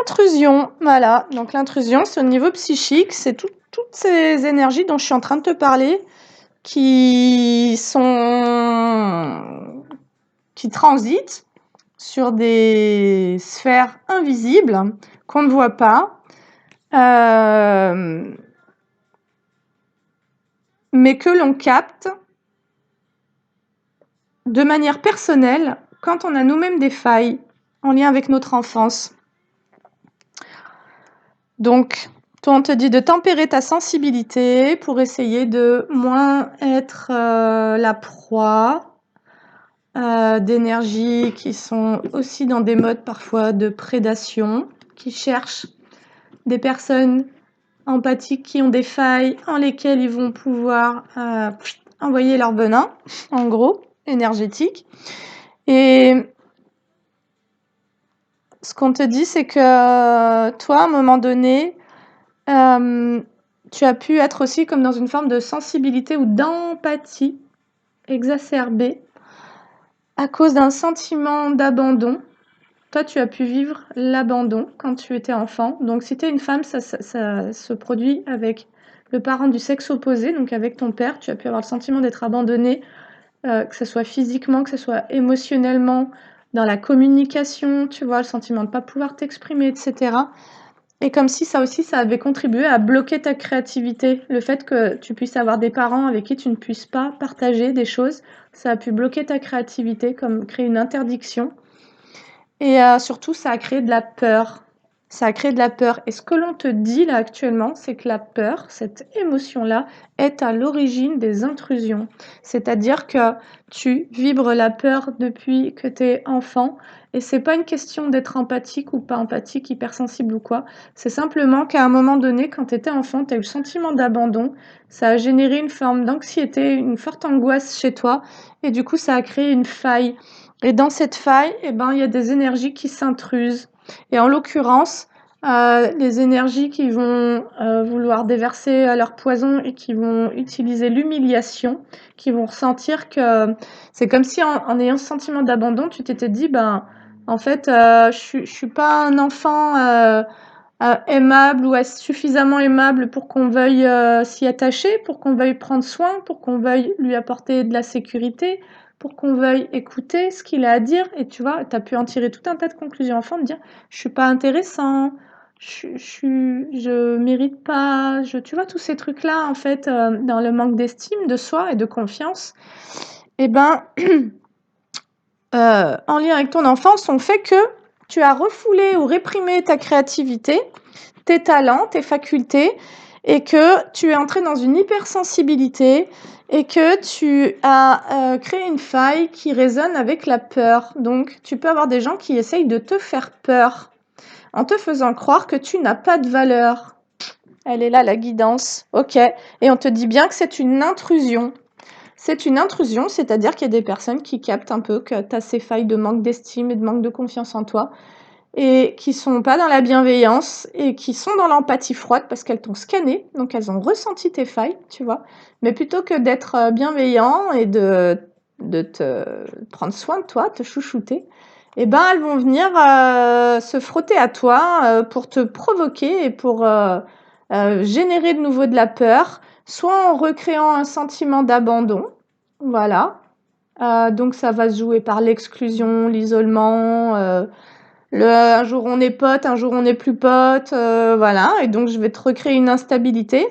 [SPEAKER 1] Intrusion, voilà. Donc l'intrusion, c'est au niveau psychique, c'est toutes ces énergies dont je suis en train de te parler qui transitent sur des sphères invisibles qu'on ne voit pas, mais que l'on capte de manière personnelle quand on a nous-mêmes des failles en lien avec notre enfance. Donc, toi, on te dit de tempérer ta sensibilité pour essayer de moins être la proie d'énergies qui sont aussi dans des modes parfois de prédation, qui cherchent des personnes empathiques qui ont des failles en lesquelles ils vont pouvoir envoyer leur venin, en gros, énergétique. Et ce qu'on te dit, c'est que toi, à un moment donné, tu as pu être aussi comme dans une forme de sensibilité ou d'empathie exacerbée à cause d'un sentiment d'abandon. Toi, tu as pu vivre l'abandon quand tu étais enfant. Donc, si tu es une femme, ça se produit avec le parent du sexe opposé, donc avec ton père. Tu as pu avoir le sentiment d'être abandonnée, que ce soit physiquement, que ce soit émotionnellement, dans la communication, tu vois, le sentiment de ne pas pouvoir t'exprimer, etc. Et comme si ça aussi, ça avait contribué à bloquer ta créativité. Le fait que tu puisses avoir des parents avec qui tu ne puisses pas partager des choses, ça a pu bloquer ta créativité, comme créer une interdiction. Et surtout, ça a créé de la peur. Ça a créé de la peur. Et ce que l'on te dit là actuellement, c'est que la peur, cette émotion-là, est à l'origine des intrusions. C'est-à-dire que tu vibres la peur depuis que tu es enfant. Et c'est pas une question d'être empathique ou pas empathique, hypersensible ou quoi. C'est simplement qu'à un moment donné, quand tu étais enfant, tu as eu le sentiment d'abandon. Ça a généré une forme d'anxiété, une forte angoisse chez toi. Et du coup, ça a créé une faille. Et dans cette faille, eh ben, il y a des énergies qui s'intrusent. Et en l'occurrence, les énergies qui vont vouloir déverser leur poison et qui vont utiliser l'humiliation, qui vont ressentir que c'est comme si en ayant ce sentiment d'abandon, tu t'étais dit, ben, en fait, je suis pas un enfant aimable ou suffisamment aimable pour qu'on veuille s'y attacher, pour qu'on veuille prendre soin, pour qu'on veuille lui apporter de la sécurité, pour qu'on veuille écouter ce qu'il a à dire. Et tu vois, tu as pu en tirer tout un tas de conclusions enfant, de dire je suis pas intéressant, je mérite pas, tu vois, tous ces trucs-là, en fait, dans le manque d'estime de soi et de confiance, et ben, en lien avec ton enfance, ont fait que tu as refoulé ou réprimé ta créativité, tes talents, tes facultés, et que tu es entré dans une hypersensibilité et que tu as créé une faille qui résonne avec la peur. Donc, tu peux avoir des gens qui essayent de te faire peur en te faisant croire que tu n'as pas de valeur. Elle est là, la guidance. Ok. Et on te dit bien que c'est une intrusion. C'est une intrusion, c'est-à-dire qu'il y a des personnes qui captent un peu que tu as ces failles de manque d'estime et de manque de confiance en toi et qui sont pas dans la bienveillance et qui sont dans l'empathie froide parce qu'elles t'ont scanné, donc elles ont ressenti tes failles, tu vois. Mais plutôt que d'être bienveillant et de te prendre soin de toi, te chouchouter, eh ben elles vont venir se frotter à toi pour te provoquer et pour générer de nouveau de la peur, soit en recréant un sentiment d'abandon, voilà. Donc ça va se jouer par l'exclusion, l'isolement, un jour on est potes, un jour on n'est plus potes, voilà. Et donc je vais te recréer une instabilité,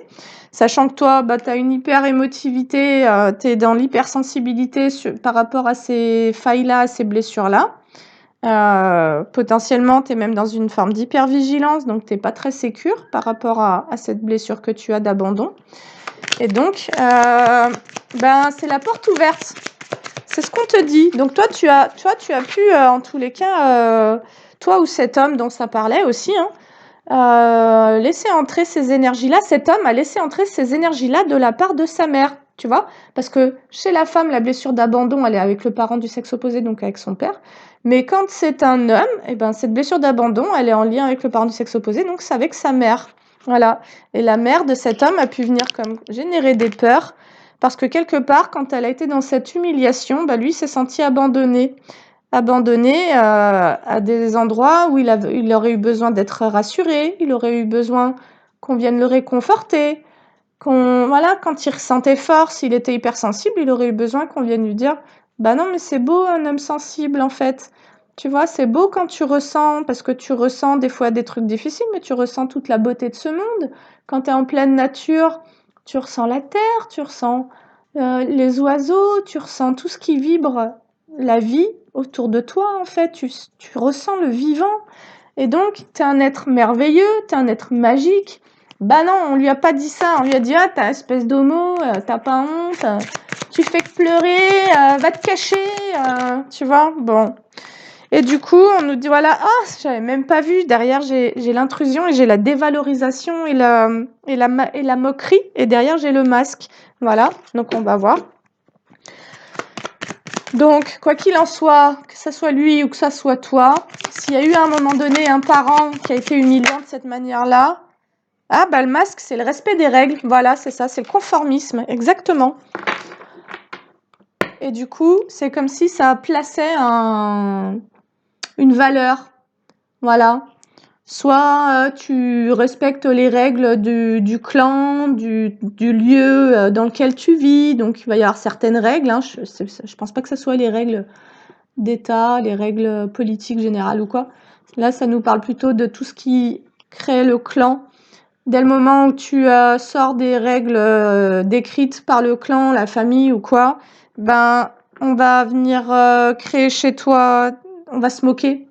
[SPEAKER 1] sachant que toi, bah, tu as une hyper-émotivité, tu es dans l'hypersensibilité par rapport à ces failles-là, à ces blessures-là. Potentiellement, tu es même dans une forme d'hypervigilance, donc tu es pas très sécure par rapport à cette blessure que tu as d'abandon. Et donc, ben, c'est la porte ouverte. C'est ce qu'on te dit. Donc toi, tu as pu, en tous les cas, toi ou cet homme dont ça parlait aussi, hein, laisser entrer ces énergies-là. Cet homme a laissé entrer ces énergies-là de la part de sa mère, tu vois. Parce que chez la femme, la blessure d'abandon, elle est avec le parent du sexe opposé, donc avec son père. Mais quand c'est un homme, eh ben, cette blessure d'abandon, elle est en lien avec le parent du sexe opposé, donc c'est avec sa mère. Voilà. Et la mère de cet homme a pu venir comme générer des peurs, parce que quelque part, quand elle a été dans cette humiliation, bah, lui s'est senti abandonné. Abandonné à des endroits où il aurait eu besoin d'être rassuré, il aurait eu besoin qu'on vienne le réconforter, voilà, quand il ressentait fort, s'il était hypersensible, il aurait eu besoin qu'on vienne lui dire « Bah non, mais c'est beau un homme sensible en fait. Tu vois, c'est beau quand tu ressens, parce que tu ressens des fois des trucs difficiles, mais tu ressens toute la beauté de ce monde. Quand tu es en pleine nature, tu ressens la terre, tu ressens les oiseaux, tu ressens tout ce qui vibre, la vie autour de toi en fait. Tu ressens le vivant. Et donc, tu es un être merveilleux, tu es un être magique. » Bah non, on lui a pas dit ça. On lui a dit « Ah, t'as espèce d'homo, t'as pas honte, tu fais que pleurer, va te cacher, tu vois. » Bon. Et du coup, on nous dit « Voilà, ah, j'avais même pas vu. Derrière, j'ai l'intrusion et j'ai la dévalorisation et la moquerie. Et derrière, j'ai le masque. » Voilà, donc on va voir. Donc, quoi qu'il en soit, que ça soit lui ou que ça soit toi, s'il y a eu à un moment donné un parent qui a été humiliant de cette manière-là, ah bah le masque, c'est le respect des règles. Voilà, c'est ça, c'est le conformisme, exactement. Et du coup, c'est comme si ça plaçait une valeur. Voilà. Soit tu respectes les règles du clan, du lieu dans lequel tu vis, donc il va y avoir certaines règles. Hein. Je pense pas que ce soit les règles d'État, les règles politiques générales ou quoi. Là, ça nous parle plutôt de tout ce qui crée le clan. Dès le moment où tu sors des règles décrites par le clan, la famille ou quoi, ben, on va venir créer chez toi, on va se moquer.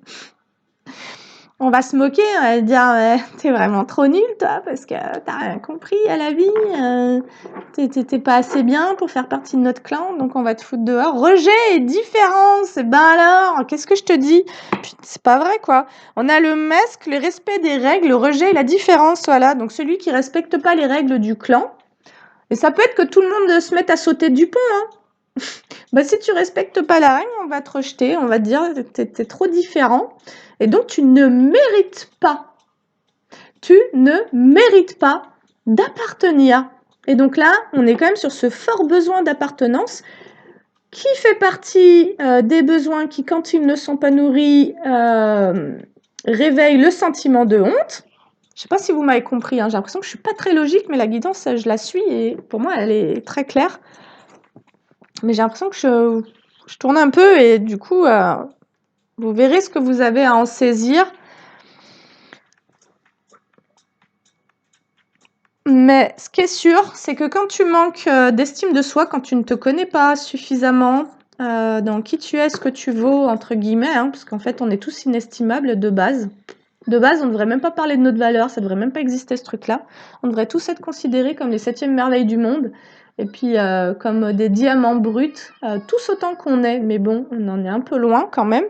[SPEAKER 1] On va se moquer, on va dire t'es vraiment trop nul toi parce que t'as rien compris à la vie, t'es pas assez bien pour faire partie de notre clan, donc on va te foutre dehors. Rejet et différence, ben alors, qu'est-ce que je te dis? C'est pas vrai quoi. On a le masque, le respect des règles, le rejet et la différence, voilà. Donc celui qui respecte pas les règles du clan, et ça peut être que tout le monde se mette à sauter du pont, hein. Bah, si tu respectes pas la règle, on va te rejeter, on va te dire t'es trop différent. Et donc, tu ne mérites pas d'appartenir. Et donc là, on est quand même sur ce fort besoin d'appartenance qui fait partie des besoins qui, quand ils ne sont pas nourris, réveillent le sentiment de honte. Je ne sais pas si vous m'avez compris, hein, j'ai l'impression que je ne suis pas très logique, mais la guidance, je la suis et pour moi, elle est très claire. Mais j'ai l'impression que je tourne un peu et du coup, vous verrez ce que vous avez à en saisir. Mais ce qui est sûr, c'est que quand tu manques d'estime de soi, quand tu ne te connais pas suffisamment dans qui tu es, ce que tu vaux, entre guillemets, hein, parce qu'en fait, on est tous inestimables de base. De base, on ne devrait même pas parler de notre valeur, ça ne devrait même pas exister ce truc-là. On devrait tous être considérés comme les 7e merveilles du monde, et puis comme des diamants bruts, tous autant qu'on est, mais bon, on en est un peu loin quand même.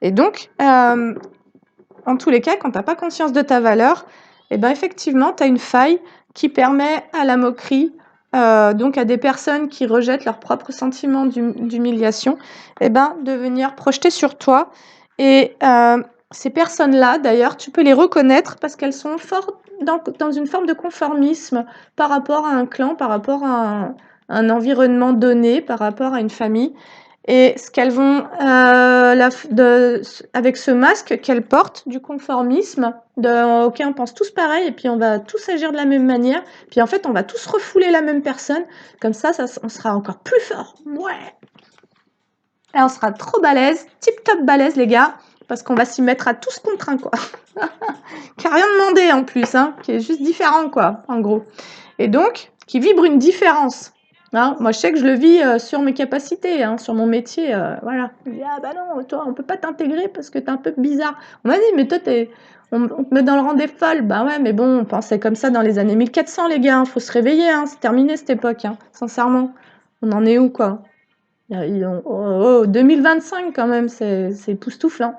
[SPEAKER 1] Et donc, en tous les cas, quand tu n'as pas conscience de ta valeur, eh ben, effectivement, tu as une faille qui permet à la moquerie, donc à des personnes qui rejettent leur propre sentiment d'humiliation, eh ben, de venir projeter sur toi. Et ces personnes-là, d'ailleurs, tu peux les reconnaître parce qu'elles sont fort dans une forme de conformisme par rapport à un clan, par rapport à un environnement donné, par rapport à une famille. Et ce qu'elles vont, avec ce masque qu'elles portent, du conformisme, ok, on pense tous pareil, et puis on va tous agir de la même manière, puis en fait, on va tous refouler la même personne, comme ça on sera encore plus fort. Ouais! Et on sera trop balèze, tip-top balèze, les gars, parce qu'on va s'y mettre à tous contre un, quoi. Qui n'a rien demandé en plus, hein, qui est juste différent, quoi, en gros. Et donc, qui vibre une différence. Hein, moi, je sais que je le vis sur mes capacités, hein, sur mon métier. Voilà. On me dit, ah bah non, toi, on peut pas t'intégrer parce que t'es un peu bizarre. On m'a dit, mais toi, on te met dans le rang des folles. Bah ouais, mais bon, on pensait comme ça dans les années 1400, les gars. Faut se réveiller, hein. C'est terminé cette époque, hein, sincèrement. On en est où, quoi? 2025 quand même, c'est époustouflant.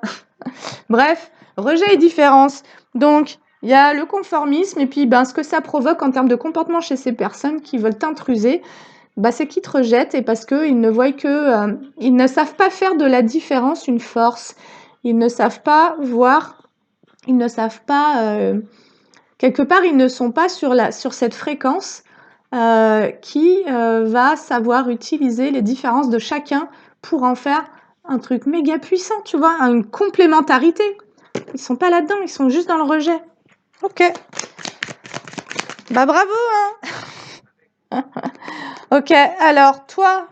[SPEAKER 1] Bref, rejet et différence. Donc, il y a le conformisme et puis ben, ce que ça provoque en termes de comportement chez ces personnes qui veulent t'intruser, bah, c'est qu'ils te rejettent et parce qu'ils ne voient que, ils ne savent pas faire de la différence une force. Ils ne savent pas voir, ils ne savent pas, quelque part, ils ne sont pas sur cette fréquence qui va savoir utiliser les différences de chacun pour en faire un truc méga puissant, tu vois, une complémentarité. Ils sont pas là-dedans, ils sont juste dans le rejet. Ok. Bah bravo, hein. Ok, alors toi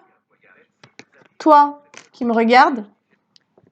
[SPEAKER 1] qui me regarde,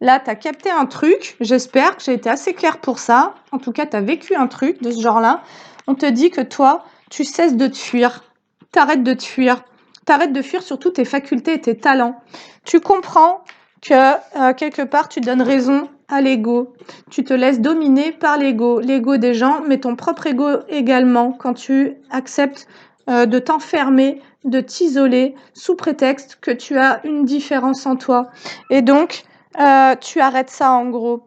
[SPEAKER 1] là, tu as capté un truc. J'espère que j'ai été assez claire pour ça. En tout cas, tu as vécu un truc de ce genre-là. On te dit que toi, tu cesses de te fuir. T'arrêtes de te fuir. T'arrêtes de fuir surtout tes facultés et tes talents. Tu comprends que quelque part, tu donnes raison à l'ego. Tu te laisses dominer par l'ego des gens, mais ton propre ego également, quand tu acceptes de t'enfermer, de t'isoler, sous prétexte que tu as une différence en toi. Et donc, tu arrêtes ça en gros.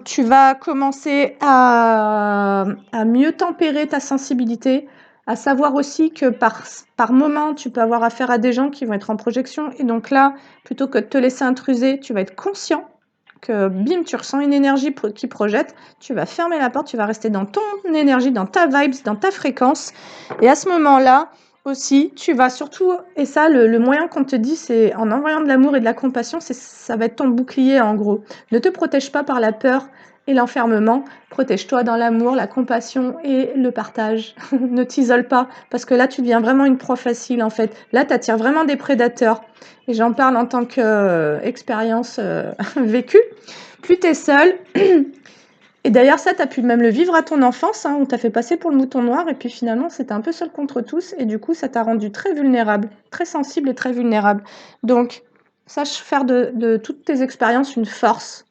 [SPEAKER 1] Tu vas commencer à mieux tempérer ta sensibilité, à savoir aussi que par moment, tu peux avoir affaire à des gens qui vont être en projection. Et donc là, plutôt que de te laisser intruser, tu vas être conscient que bim, tu ressens une énergie qui projette. Tu vas fermer la porte, tu vas rester dans ton énergie, dans ta vibes, dans ta fréquence. Et à ce moment-là, aussi, tu vas surtout, et ça, le moyen qu'on te dit, c'est en envoyant de l'amour et de la compassion, ça va être ton bouclier en gros. Ne te protège pas par la peur et l'enfermement, protège-toi dans l'amour, la compassion et le partage. Ne t'isole pas, parce que là, tu deviens vraiment une proie facile en fait. Là, tu attires vraiment des prédateurs. Et j'en parle en tant qu'expérience vécue. Plus tu es seul, et d'ailleurs, ça, tu as pu même le vivre à ton enfance, hein, on t'a fait passer pour le mouton noir, et puis finalement, c'était un peu seul contre tous, et du coup, ça t'a rendu très vulnérable, très sensible et très vulnérable. Donc, sache faire de toutes tes expériences une force.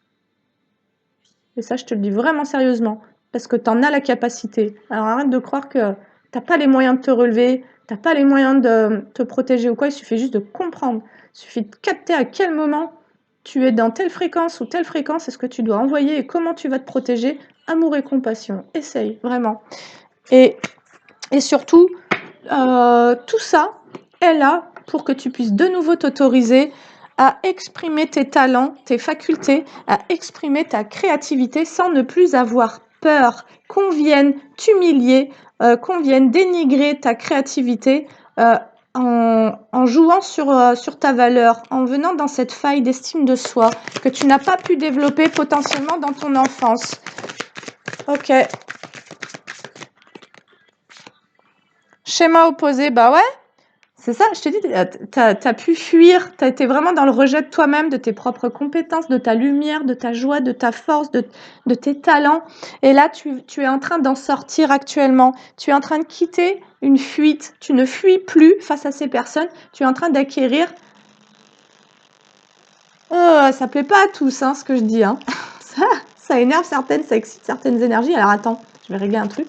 [SPEAKER 1] Et ça, je te le dis vraiment sérieusement, parce que tu en as la capacité. Alors, arrête de croire que tu n'as pas les moyens de te relever, tu n'as pas les moyens de te protéger ou quoi, il suffit juste de comprendre. Il suffit de capter à quel moment tu es dans telle fréquence ou telle fréquence, est-ce que tu dois envoyer et comment tu vas te protéger. Amour et compassion, essaye, vraiment. Et surtout, tout ça est là pour que tu puisses de nouveau t'autoriser à exprimer tes talents, tes facultés, à exprimer ta créativité sans ne plus avoir peur qu'on vienne t'humilier, qu'on vienne dénigrer ta créativité en jouant sur ta valeur, en venant dans cette faille d'estime de soi que tu n'as pas pu développer potentiellement dans ton enfance. Ok. Schéma opposé, bah ouais. C'est ça, je te dis, t'as pu fuir, t'as été vraiment dans le rejet de toi-même, de tes propres compétences, de ta lumière, de ta joie, de ta force, de tes talents. Et là, tu es en train d'en sortir actuellement. Tu es en train de quitter une fuite. Tu ne fuis plus face à ces personnes. Tu es en train d'acquérir. Oh, ça plaît pas à tous, hein, ce que je dis. Hein. Ça énerve certaines, ça excite certaines énergies. Alors attends, je vais régler un truc.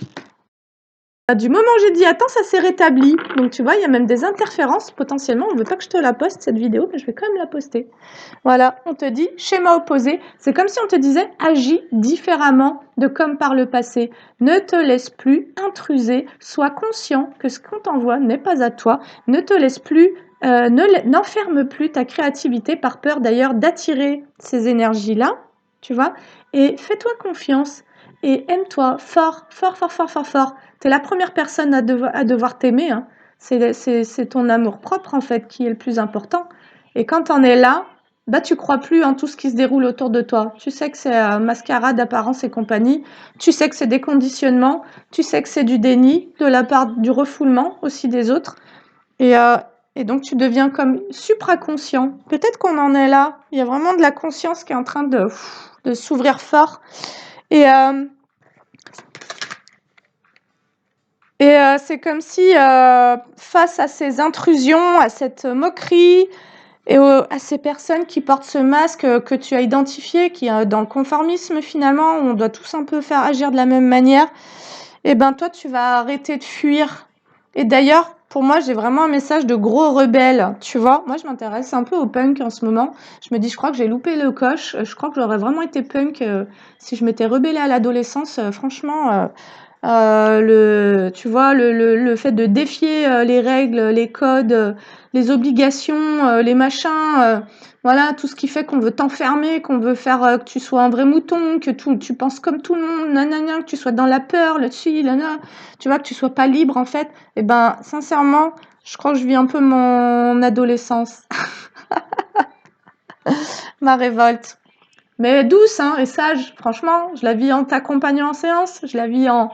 [SPEAKER 1] Du moment où j'ai dit attends, ça s'est rétabli. Donc tu vois, il y a même des interférences. Potentiellement, on ne veut pas que je te la poste, cette vidéo, mais je vais quand même la poster. Voilà, on te dit schéma opposé. C'est comme si on te disait agis différemment de comme par le passé. Ne te laisse plus intruser. Sois conscient que ce qu'on t'envoie n'est pas à toi. Ne te laisse plus, n'enferme plus ta créativité par peur d'ailleurs d'attirer ces énergies-là. Tu vois? Et fais-toi confiance. Et aime-toi fort, fort, fort, fort, fort, fort. Tu es la première personne à devoir t'aimer. Hein. C'est ton amour propre, en fait, qui est le plus important. Et quand tu en es là, bah, tu crois plus en tout ce qui se déroule autour de toi. Tu sais que c'est mascarade, apparence et compagnie. Tu sais que c'est des conditionnements. Tu sais que c'est du déni de la part du refoulement aussi des autres. Et donc, tu deviens comme supraconscient. Peut-être qu'on en est là. Il y a vraiment de la conscience qui est en train de s'ouvrir fort. Et Et c'est comme si, face à ces intrusions, à cette moquerie et à ces personnes qui portent ce masque, que tu as identifié, qui est dans le conformisme finalement, où on doit tous un peu faire agir de la même manière, et ben toi tu vas arrêter de fuir. Et d'ailleurs, pour moi, j'ai vraiment un message de gros rebelle, tu vois? Moi, je m'intéresse un peu au punk en ce moment. Je me dis: «Je crois que j'ai loupé le coche». Je crois que j'aurais vraiment été punk, si je m'étais rebellée à l'adolescence, franchement, tu vois, le fait de défier les règles, les codes, les obligations, les machins, voilà, tout ce qui fait qu'on veut t'enfermer, qu'on veut faire que tu sois un vrai mouton, que tu penses comme tout le monde, nanana, que tu sois dans la peur, le ci, nana, tu vois, que tu sois pas libre en fait. Et ben, sincèrement, je crois que je vis un peu mon adolescence, ma révolte. Mais douce, hein, et sage, franchement, je la vis en t'accompagnant en séance, je la vis en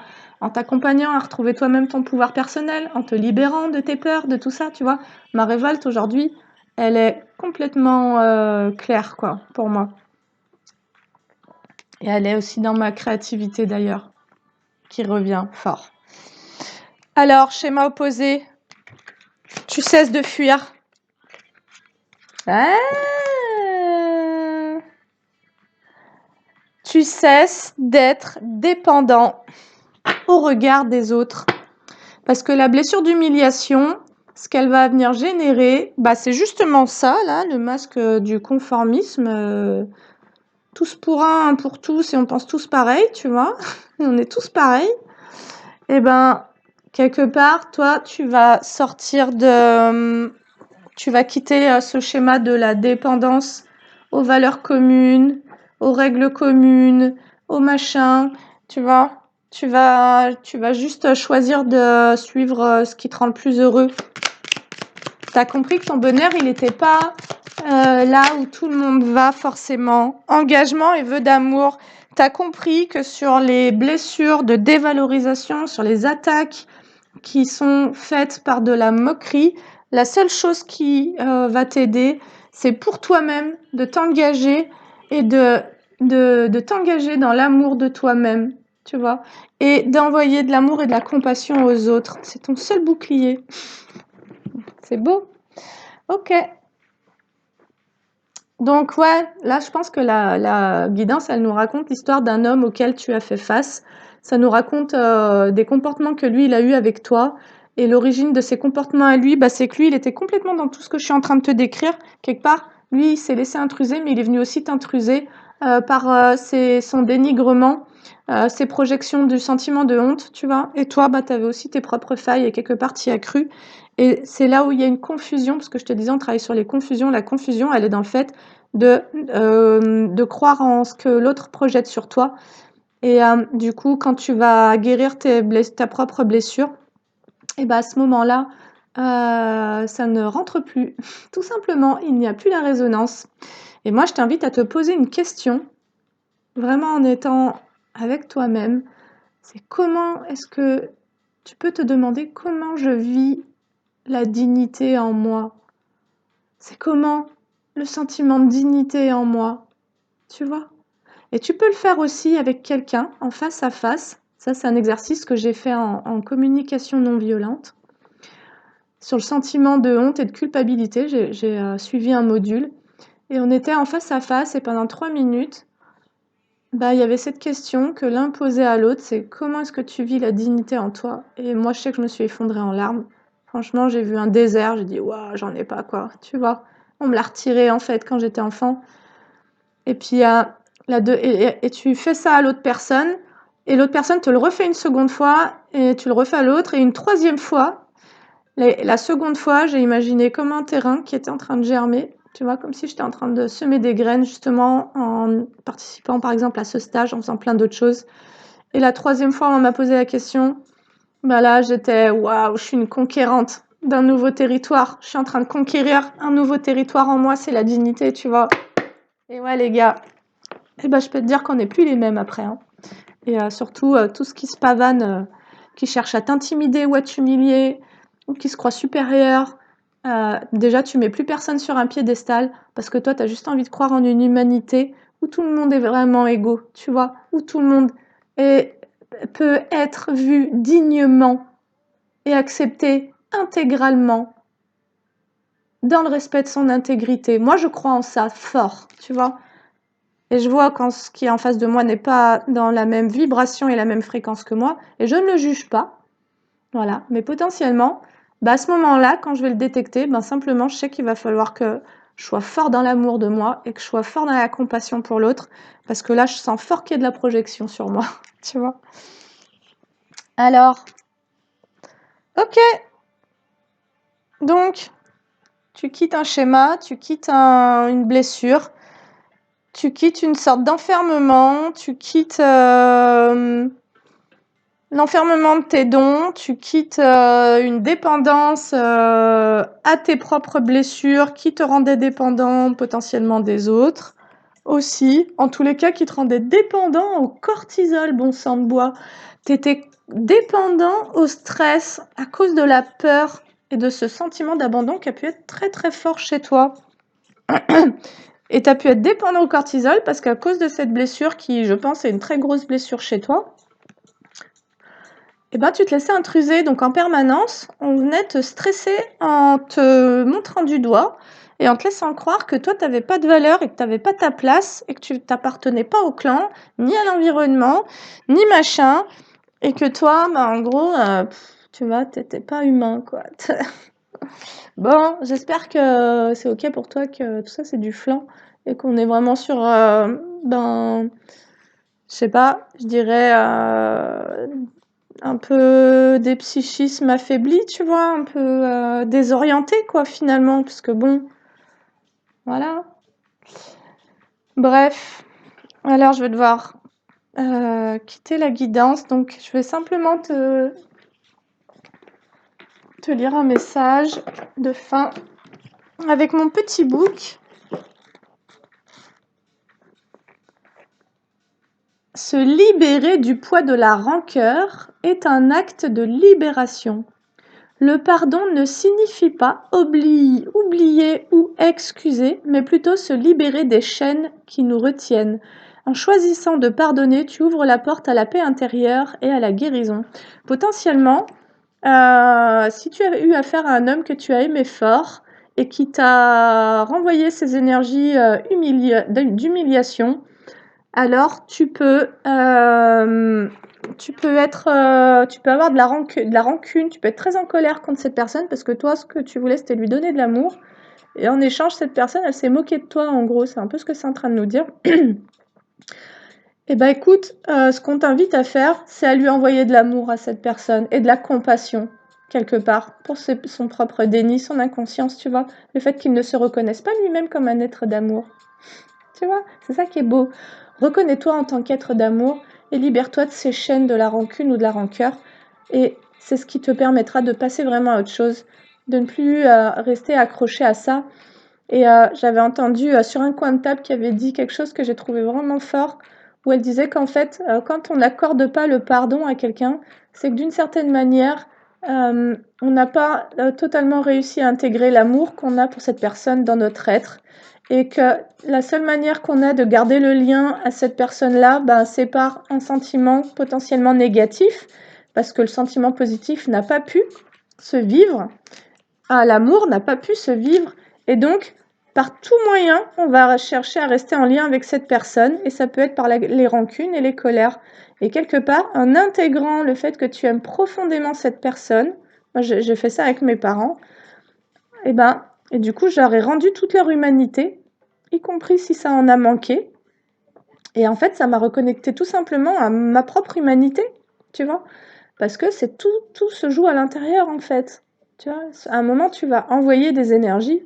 [SPEAKER 1] t'accompagnant à retrouver toi-même ton pouvoir personnel, en te libérant de tes peurs, de tout ça, tu vois. Ma révolte aujourd'hui, elle est complètement claire, quoi, pour moi. Et elle est aussi dans ma créativité d'ailleurs, qui revient fort. Alors, schéma opposé, tu cesses de fuir. Ah, tu cesses d'être dépendant au regard des autres. Parce que la blessure d'humiliation, ce qu'elle va venir générer, bah, c'est justement ça, là, le masque du conformisme. Tous pour un pour tous et on pense tous pareil, tu vois. On est tous pareils. Et ben, quelque part, toi, tu vas sortir de... Tu vas quitter ce schéma de la dépendance aux valeurs communes, aux règles communes, aux machins, tu vois. Tu vas juste choisir de suivre ce qui te rend le plus heureux. Tu as compris que ton bonheur, il n'était pas là où tout le monde va forcément. Engagement et vœu d'amour. Tu as compris que sur les blessures de dévalorisation, sur les attaques qui sont faites par de la moquerie, la seule chose qui va t'aider, c'est pour toi-même de t'engager et de t'engager dans l'amour de toi-même, tu vois, et d'envoyer de l'amour et de la compassion aux autres. C'est ton seul bouclier. C'est beau. Ok. Donc ouais, là je pense que la guidance, elle nous raconte l'histoire d'un homme auquel tu as fait face. Ça nous raconte des comportements que lui, il a eu avec toi. Et l'origine de ces comportements à lui, bah, c'est que lui, il était complètement dans tout ce que je suis en train de te décrire. Quelque part, lui, il s'est laissé intruser, mais il est venu aussi t'intruser par son dénigrement, ses projections du sentiment de honte, tu vois. Et toi, bah, tu avais aussi tes propres failles et quelque part, tu y as cru. Et c'est là où il y a une confusion, parce que je te disais, on travaille sur les confusions. La confusion, elle est dans le fait de croire en ce que l'autre projette sur toi. Et du coup, quand tu vas guérir ta propre blessure, et ben à ce moment-là, ça ne rentre plus. Tout simplement, il n'y a plus la résonance. Et moi, je t'invite à te poser une question, vraiment en étant avec toi-même. C'est comment est-ce que tu peux te demander comment je vis la dignité en moi? C'est comment le sentiment de dignité en moi, tu vois? Et tu peux le faire aussi avec quelqu'un en face à face. Ça, c'est un exercice que j'ai fait en communication non violente. Sur le sentiment de honte et de culpabilité, j'ai suivi un module. Et on était en face à face et pendant 3 minutes, bah, il y avait cette question que l'un posait à l'autre, c'est comment est-ce que tu vis la dignité en toi? Et moi, je sais que je me suis effondrée en larmes. Franchement, j'ai vu un désert, j'ai dit, waouh, j'en ai pas quoi, tu vois. On me l'a retiré en fait quand j'étais enfant. Et puis, et tu fais ça à l'autre personne, et l'autre personne te le refait une seconde fois, et tu le refais à l'autre, et une troisième fois. La seconde fois, j'ai imaginé comme un terrain qui était en train de germer, tu vois, comme si j'étais en train de semer des graines, justement, en participant par exemple à ce stage, en faisant plein d'autres choses. Et la troisième fois, on m'a posé la question, bah là, j'étais, waouh, je suis une conquérante d'un nouveau territoire. Je suis en train de conquérir un nouveau territoire en moi, c'est la dignité, tu vois. Et ouais, les gars, eh ben, je peux te dire qu'on n'est plus les mêmes après, hein. Et surtout, tout ce qui se pavane, qui cherche à t'intimider ou à t'humilier, ou qui se croit supérieur, déjà, tu mets plus personne sur un piédestal, parce que toi, tu as juste envie de croire en une humanité où tout le monde est vraiment égaux, tu vois, où tout le monde est, peut être vu dignement, et accepter intégralement, dans le respect de son intégrité. Moi, je crois en ça fort, tu vois. Et je vois quand ce qui est en face de moi n'est pas dans la même vibration et la même fréquence que moi, et je ne le juge pas. Voilà. Mais potentiellement, à ce moment-là, quand je vais le détecter, simplement, je sais qu'il va falloir que je sois fort dans l'amour de moi et que je sois fort dans la compassion pour l'autre, parce que là, je sens fort qu'il y a de la projection sur moi, tu vois. Alors, ok. Donc, tu quittes un schéma, tu quittes une blessure, tu quittes une sorte d'enfermement, tu quittes l'enfermement de tes dons, tu quittes une dépendance à tes propres blessures qui te rendaient dépendant potentiellement des autres aussi, en tous les cas qui te rendaient dépendant au cortisol, bon sang de bois. Tu étais dépendant au stress à cause de la peur et de ce sentiment d'abandon qui a pu être très très fort chez toi. Et tu as pu être dépendant au cortisol parce qu'à cause de cette blessure qui, je pense, est une très grosse blessure chez toi, tu te laissais intruser. Donc en permanence, on venait te stresser en te montrant du doigt et en te laissant croire que toi, tu n'avais pas de valeur et que tu n'avais pas ta place et que tu t'appartenais pas au clan, ni à l'environnement, ni machin, et que toi, en gros, tu vois, t'étais pas humain, quoi. Bon, j'espère que c'est ok pour toi, que tout ça, c'est du flan et qu'on est vraiment sur, je sais pas, je dirais un peu des psychismes affaiblis, tu vois, un peu désorientés, quoi, finalement, parce que bon, voilà. Bref, alors je vais devoir quitter la guidance, donc je vais simplement te lire un message de fin avec mon petit book. Se libérer du poids de la rancœur est un acte de libération. Le pardon ne signifie pas oublier ou excuser, mais plutôt se libérer des chaînes qui nous retiennent. En choisissant de pardonner, tu ouvres la porte à la paix intérieure et à la guérison. Potentiellement, si tu as eu affaire à un homme que tu as aimé fort et qui t'a renvoyé ces énergies d'humiliation, alors tu peux avoir de la rancune, tu peux être très en colère contre cette personne parce que toi, ce que tu voulais, c'était lui donner de l'amour. Et en échange, cette personne, elle s'est moquée de toi, en gros. C'est un peu ce que c'est en train de nous dire. Eh ben, écoute, ce qu'on t'invite à faire, c'est à lui envoyer de l'amour à cette personne et de la compassion, quelque part, pour son propre déni, son inconscience, tu vois. Le fait qu'il ne se reconnaisse pas lui-même comme un être d'amour. Tu vois, c'est ça qui est beau. Reconnais-toi en tant qu'être d'amour et libère-toi de ces chaînes de la rancune ou de la rancœur. Et c'est ce qui te permettra de passer vraiment à autre chose, de ne plus rester accroché à ça. Et j'avais entendu sur un coin de table qui avait dit quelque chose que j'ai trouvé vraiment fort, où elle disait qu'en fait, quand on n'accorde pas le pardon à quelqu'un, c'est que d'une certaine manière, on n'a pas totalement réussi à intégrer l'amour qu'on a pour cette personne dans notre être. Et que la seule manière qu'on a de garder le lien à cette personne-là, c'est par un sentiment potentiellement négatif, parce que le sentiment positif n'a pas pu se vivre, l'amour n'a pas pu se vivre, et donc, par tout moyen, on va chercher à rester en lien avec cette personne, et ça peut être par les rancunes et les colères. Et quelque part, en intégrant le fait que tu aimes profondément cette personne, moi j'ai fait ça avec mes parents, et du coup, je leur ai rendu toute leur humanité, y compris si ça en a manqué. Et en fait, ça m'a reconnecté tout simplement à ma propre humanité, tu vois. Parce que c'est tout se joue à l'intérieur, en fait. Tu vois, à un moment, tu vas envoyer des énergies,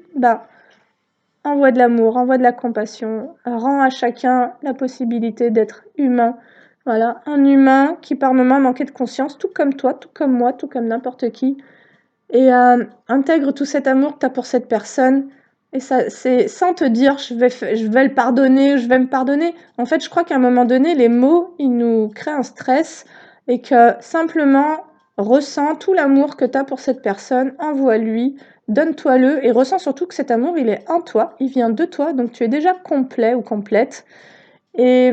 [SPEAKER 1] envoie de l'amour, envoie de la compassion, rends à chacun la possibilité d'être humain. Voilà, un humain qui par moments manquait de conscience, tout comme toi, tout comme moi, tout comme n'importe qui. Et intègre tout cet amour que tu as pour cette personne. Et ça, c'est sans te dire je vais le pardonner, je vais me pardonner. En fait, je crois qu'à un moment donné, les mots, ils nous créent un stress et que simplement ressens tout l'amour que tu as pour cette personne, envoie-lui, donne-toi-le et ressens surtout que cet amour, il est en toi, il vient de toi, donc tu es déjà complet ou complète et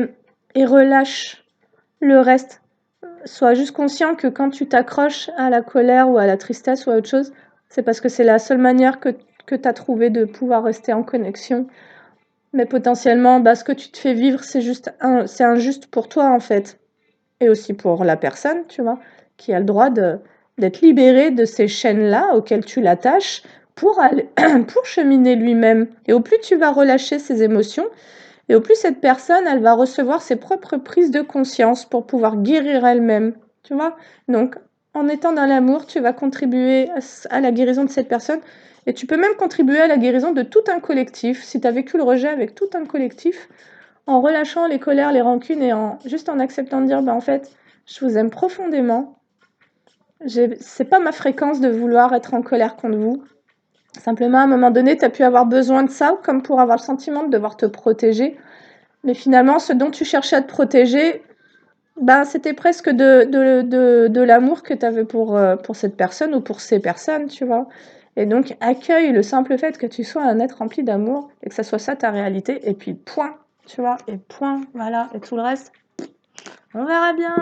[SPEAKER 1] relâche le reste. sois juste conscient que quand tu t'accroches à la colère ou à la tristesse ou à autre chose, c'est parce que c'est la seule manière que tu as trouvé de pouvoir rester en connexion. Mais potentiellement, bah, ce que tu te fais vivre, c'est injuste pour toi, en fait. Et aussi pour la personne, tu vois, qui a le droit d'être libérée de ces chaînes-là auxquelles tu l'attaches pour aller, pour cheminer lui-même. Et au plus tu vas relâcher ses émotions, et au plus cette personne, elle va recevoir ses propres prises de conscience pour pouvoir guérir elle-même, tu vois. Donc, en étant dans l'amour, tu vas contribuer à la guérison de cette personne, et tu peux même contribuer à la guérison de tout un collectif. Si tu as vécu le rejet avec tout un collectif, en relâchant les colères, les rancunes et juste en acceptant de dire, bah, en fait, je vous aime profondément. C'est pas ma fréquence de vouloir être en colère contre vous. Simplement, à un moment donné, tu as pu avoir besoin de ça, comme pour avoir le sentiment de devoir te protéger. Mais finalement, ce dont tu cherchais à te protéger, ben, c'était presque de l'amour que tu avais pour cette personne ou pour ces personnes, tu vois. Et donc, accueille le simple fait que tu sois un être rempli d'amour et que ça soit ça ta réalité, et puis point, tu vois, et point, voilà, et tout le reste, on verra bien.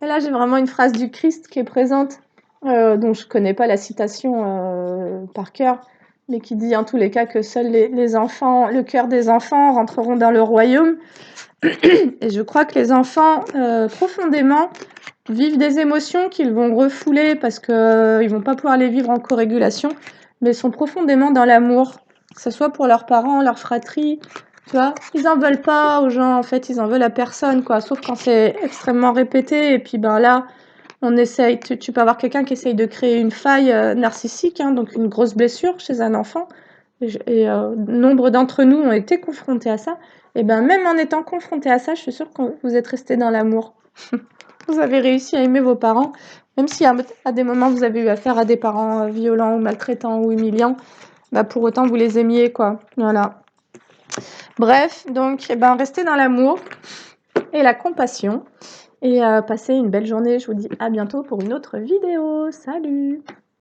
[SPEAKER 1] Et là, j'ai vraiment une phrase du Christ qui est présente, dont je connais pas la citation par cœur, mais qui dit en tous les cas que seuls les enfants, le cœur des enfants rentreront dans le royaume. Et je crois que les enfants, profondément, vivent des émotions qu'ils vont refouler parce qu'ils vont pas pouvoir les vivre en corégulation, mais sont profondément dans l'amour, que ce soit pour leurs parents, leur fratrie, tu vois. Ils en veulent pas aux gens, en fait, ils en veulent à personne, quoi, sauf quand c'est extrêmement répété. Et puis ben là, on essaye, tu peux avoir quelqu'un qui essaye de créer une faille narcissique, hein, donc une grosse blessure chez un enfant. Nombre d'entre nous ont été confrontés à ça. Et ben même en étant confrontés à ça, je suis sûre que vous êtes restés dans l'amour. Vous avez réussi à aimer vos parents, même si à des moments vous avez eu affaire à des parents violents ou maltraitants ou humiliants, bah pour autant vous les aimiez, quoi. Voilà. Bref, donc eh ben restez dans l'amour et la compassion et passez une belle journée. Je vous dis à bientôt pour une autre vidéo. Salut!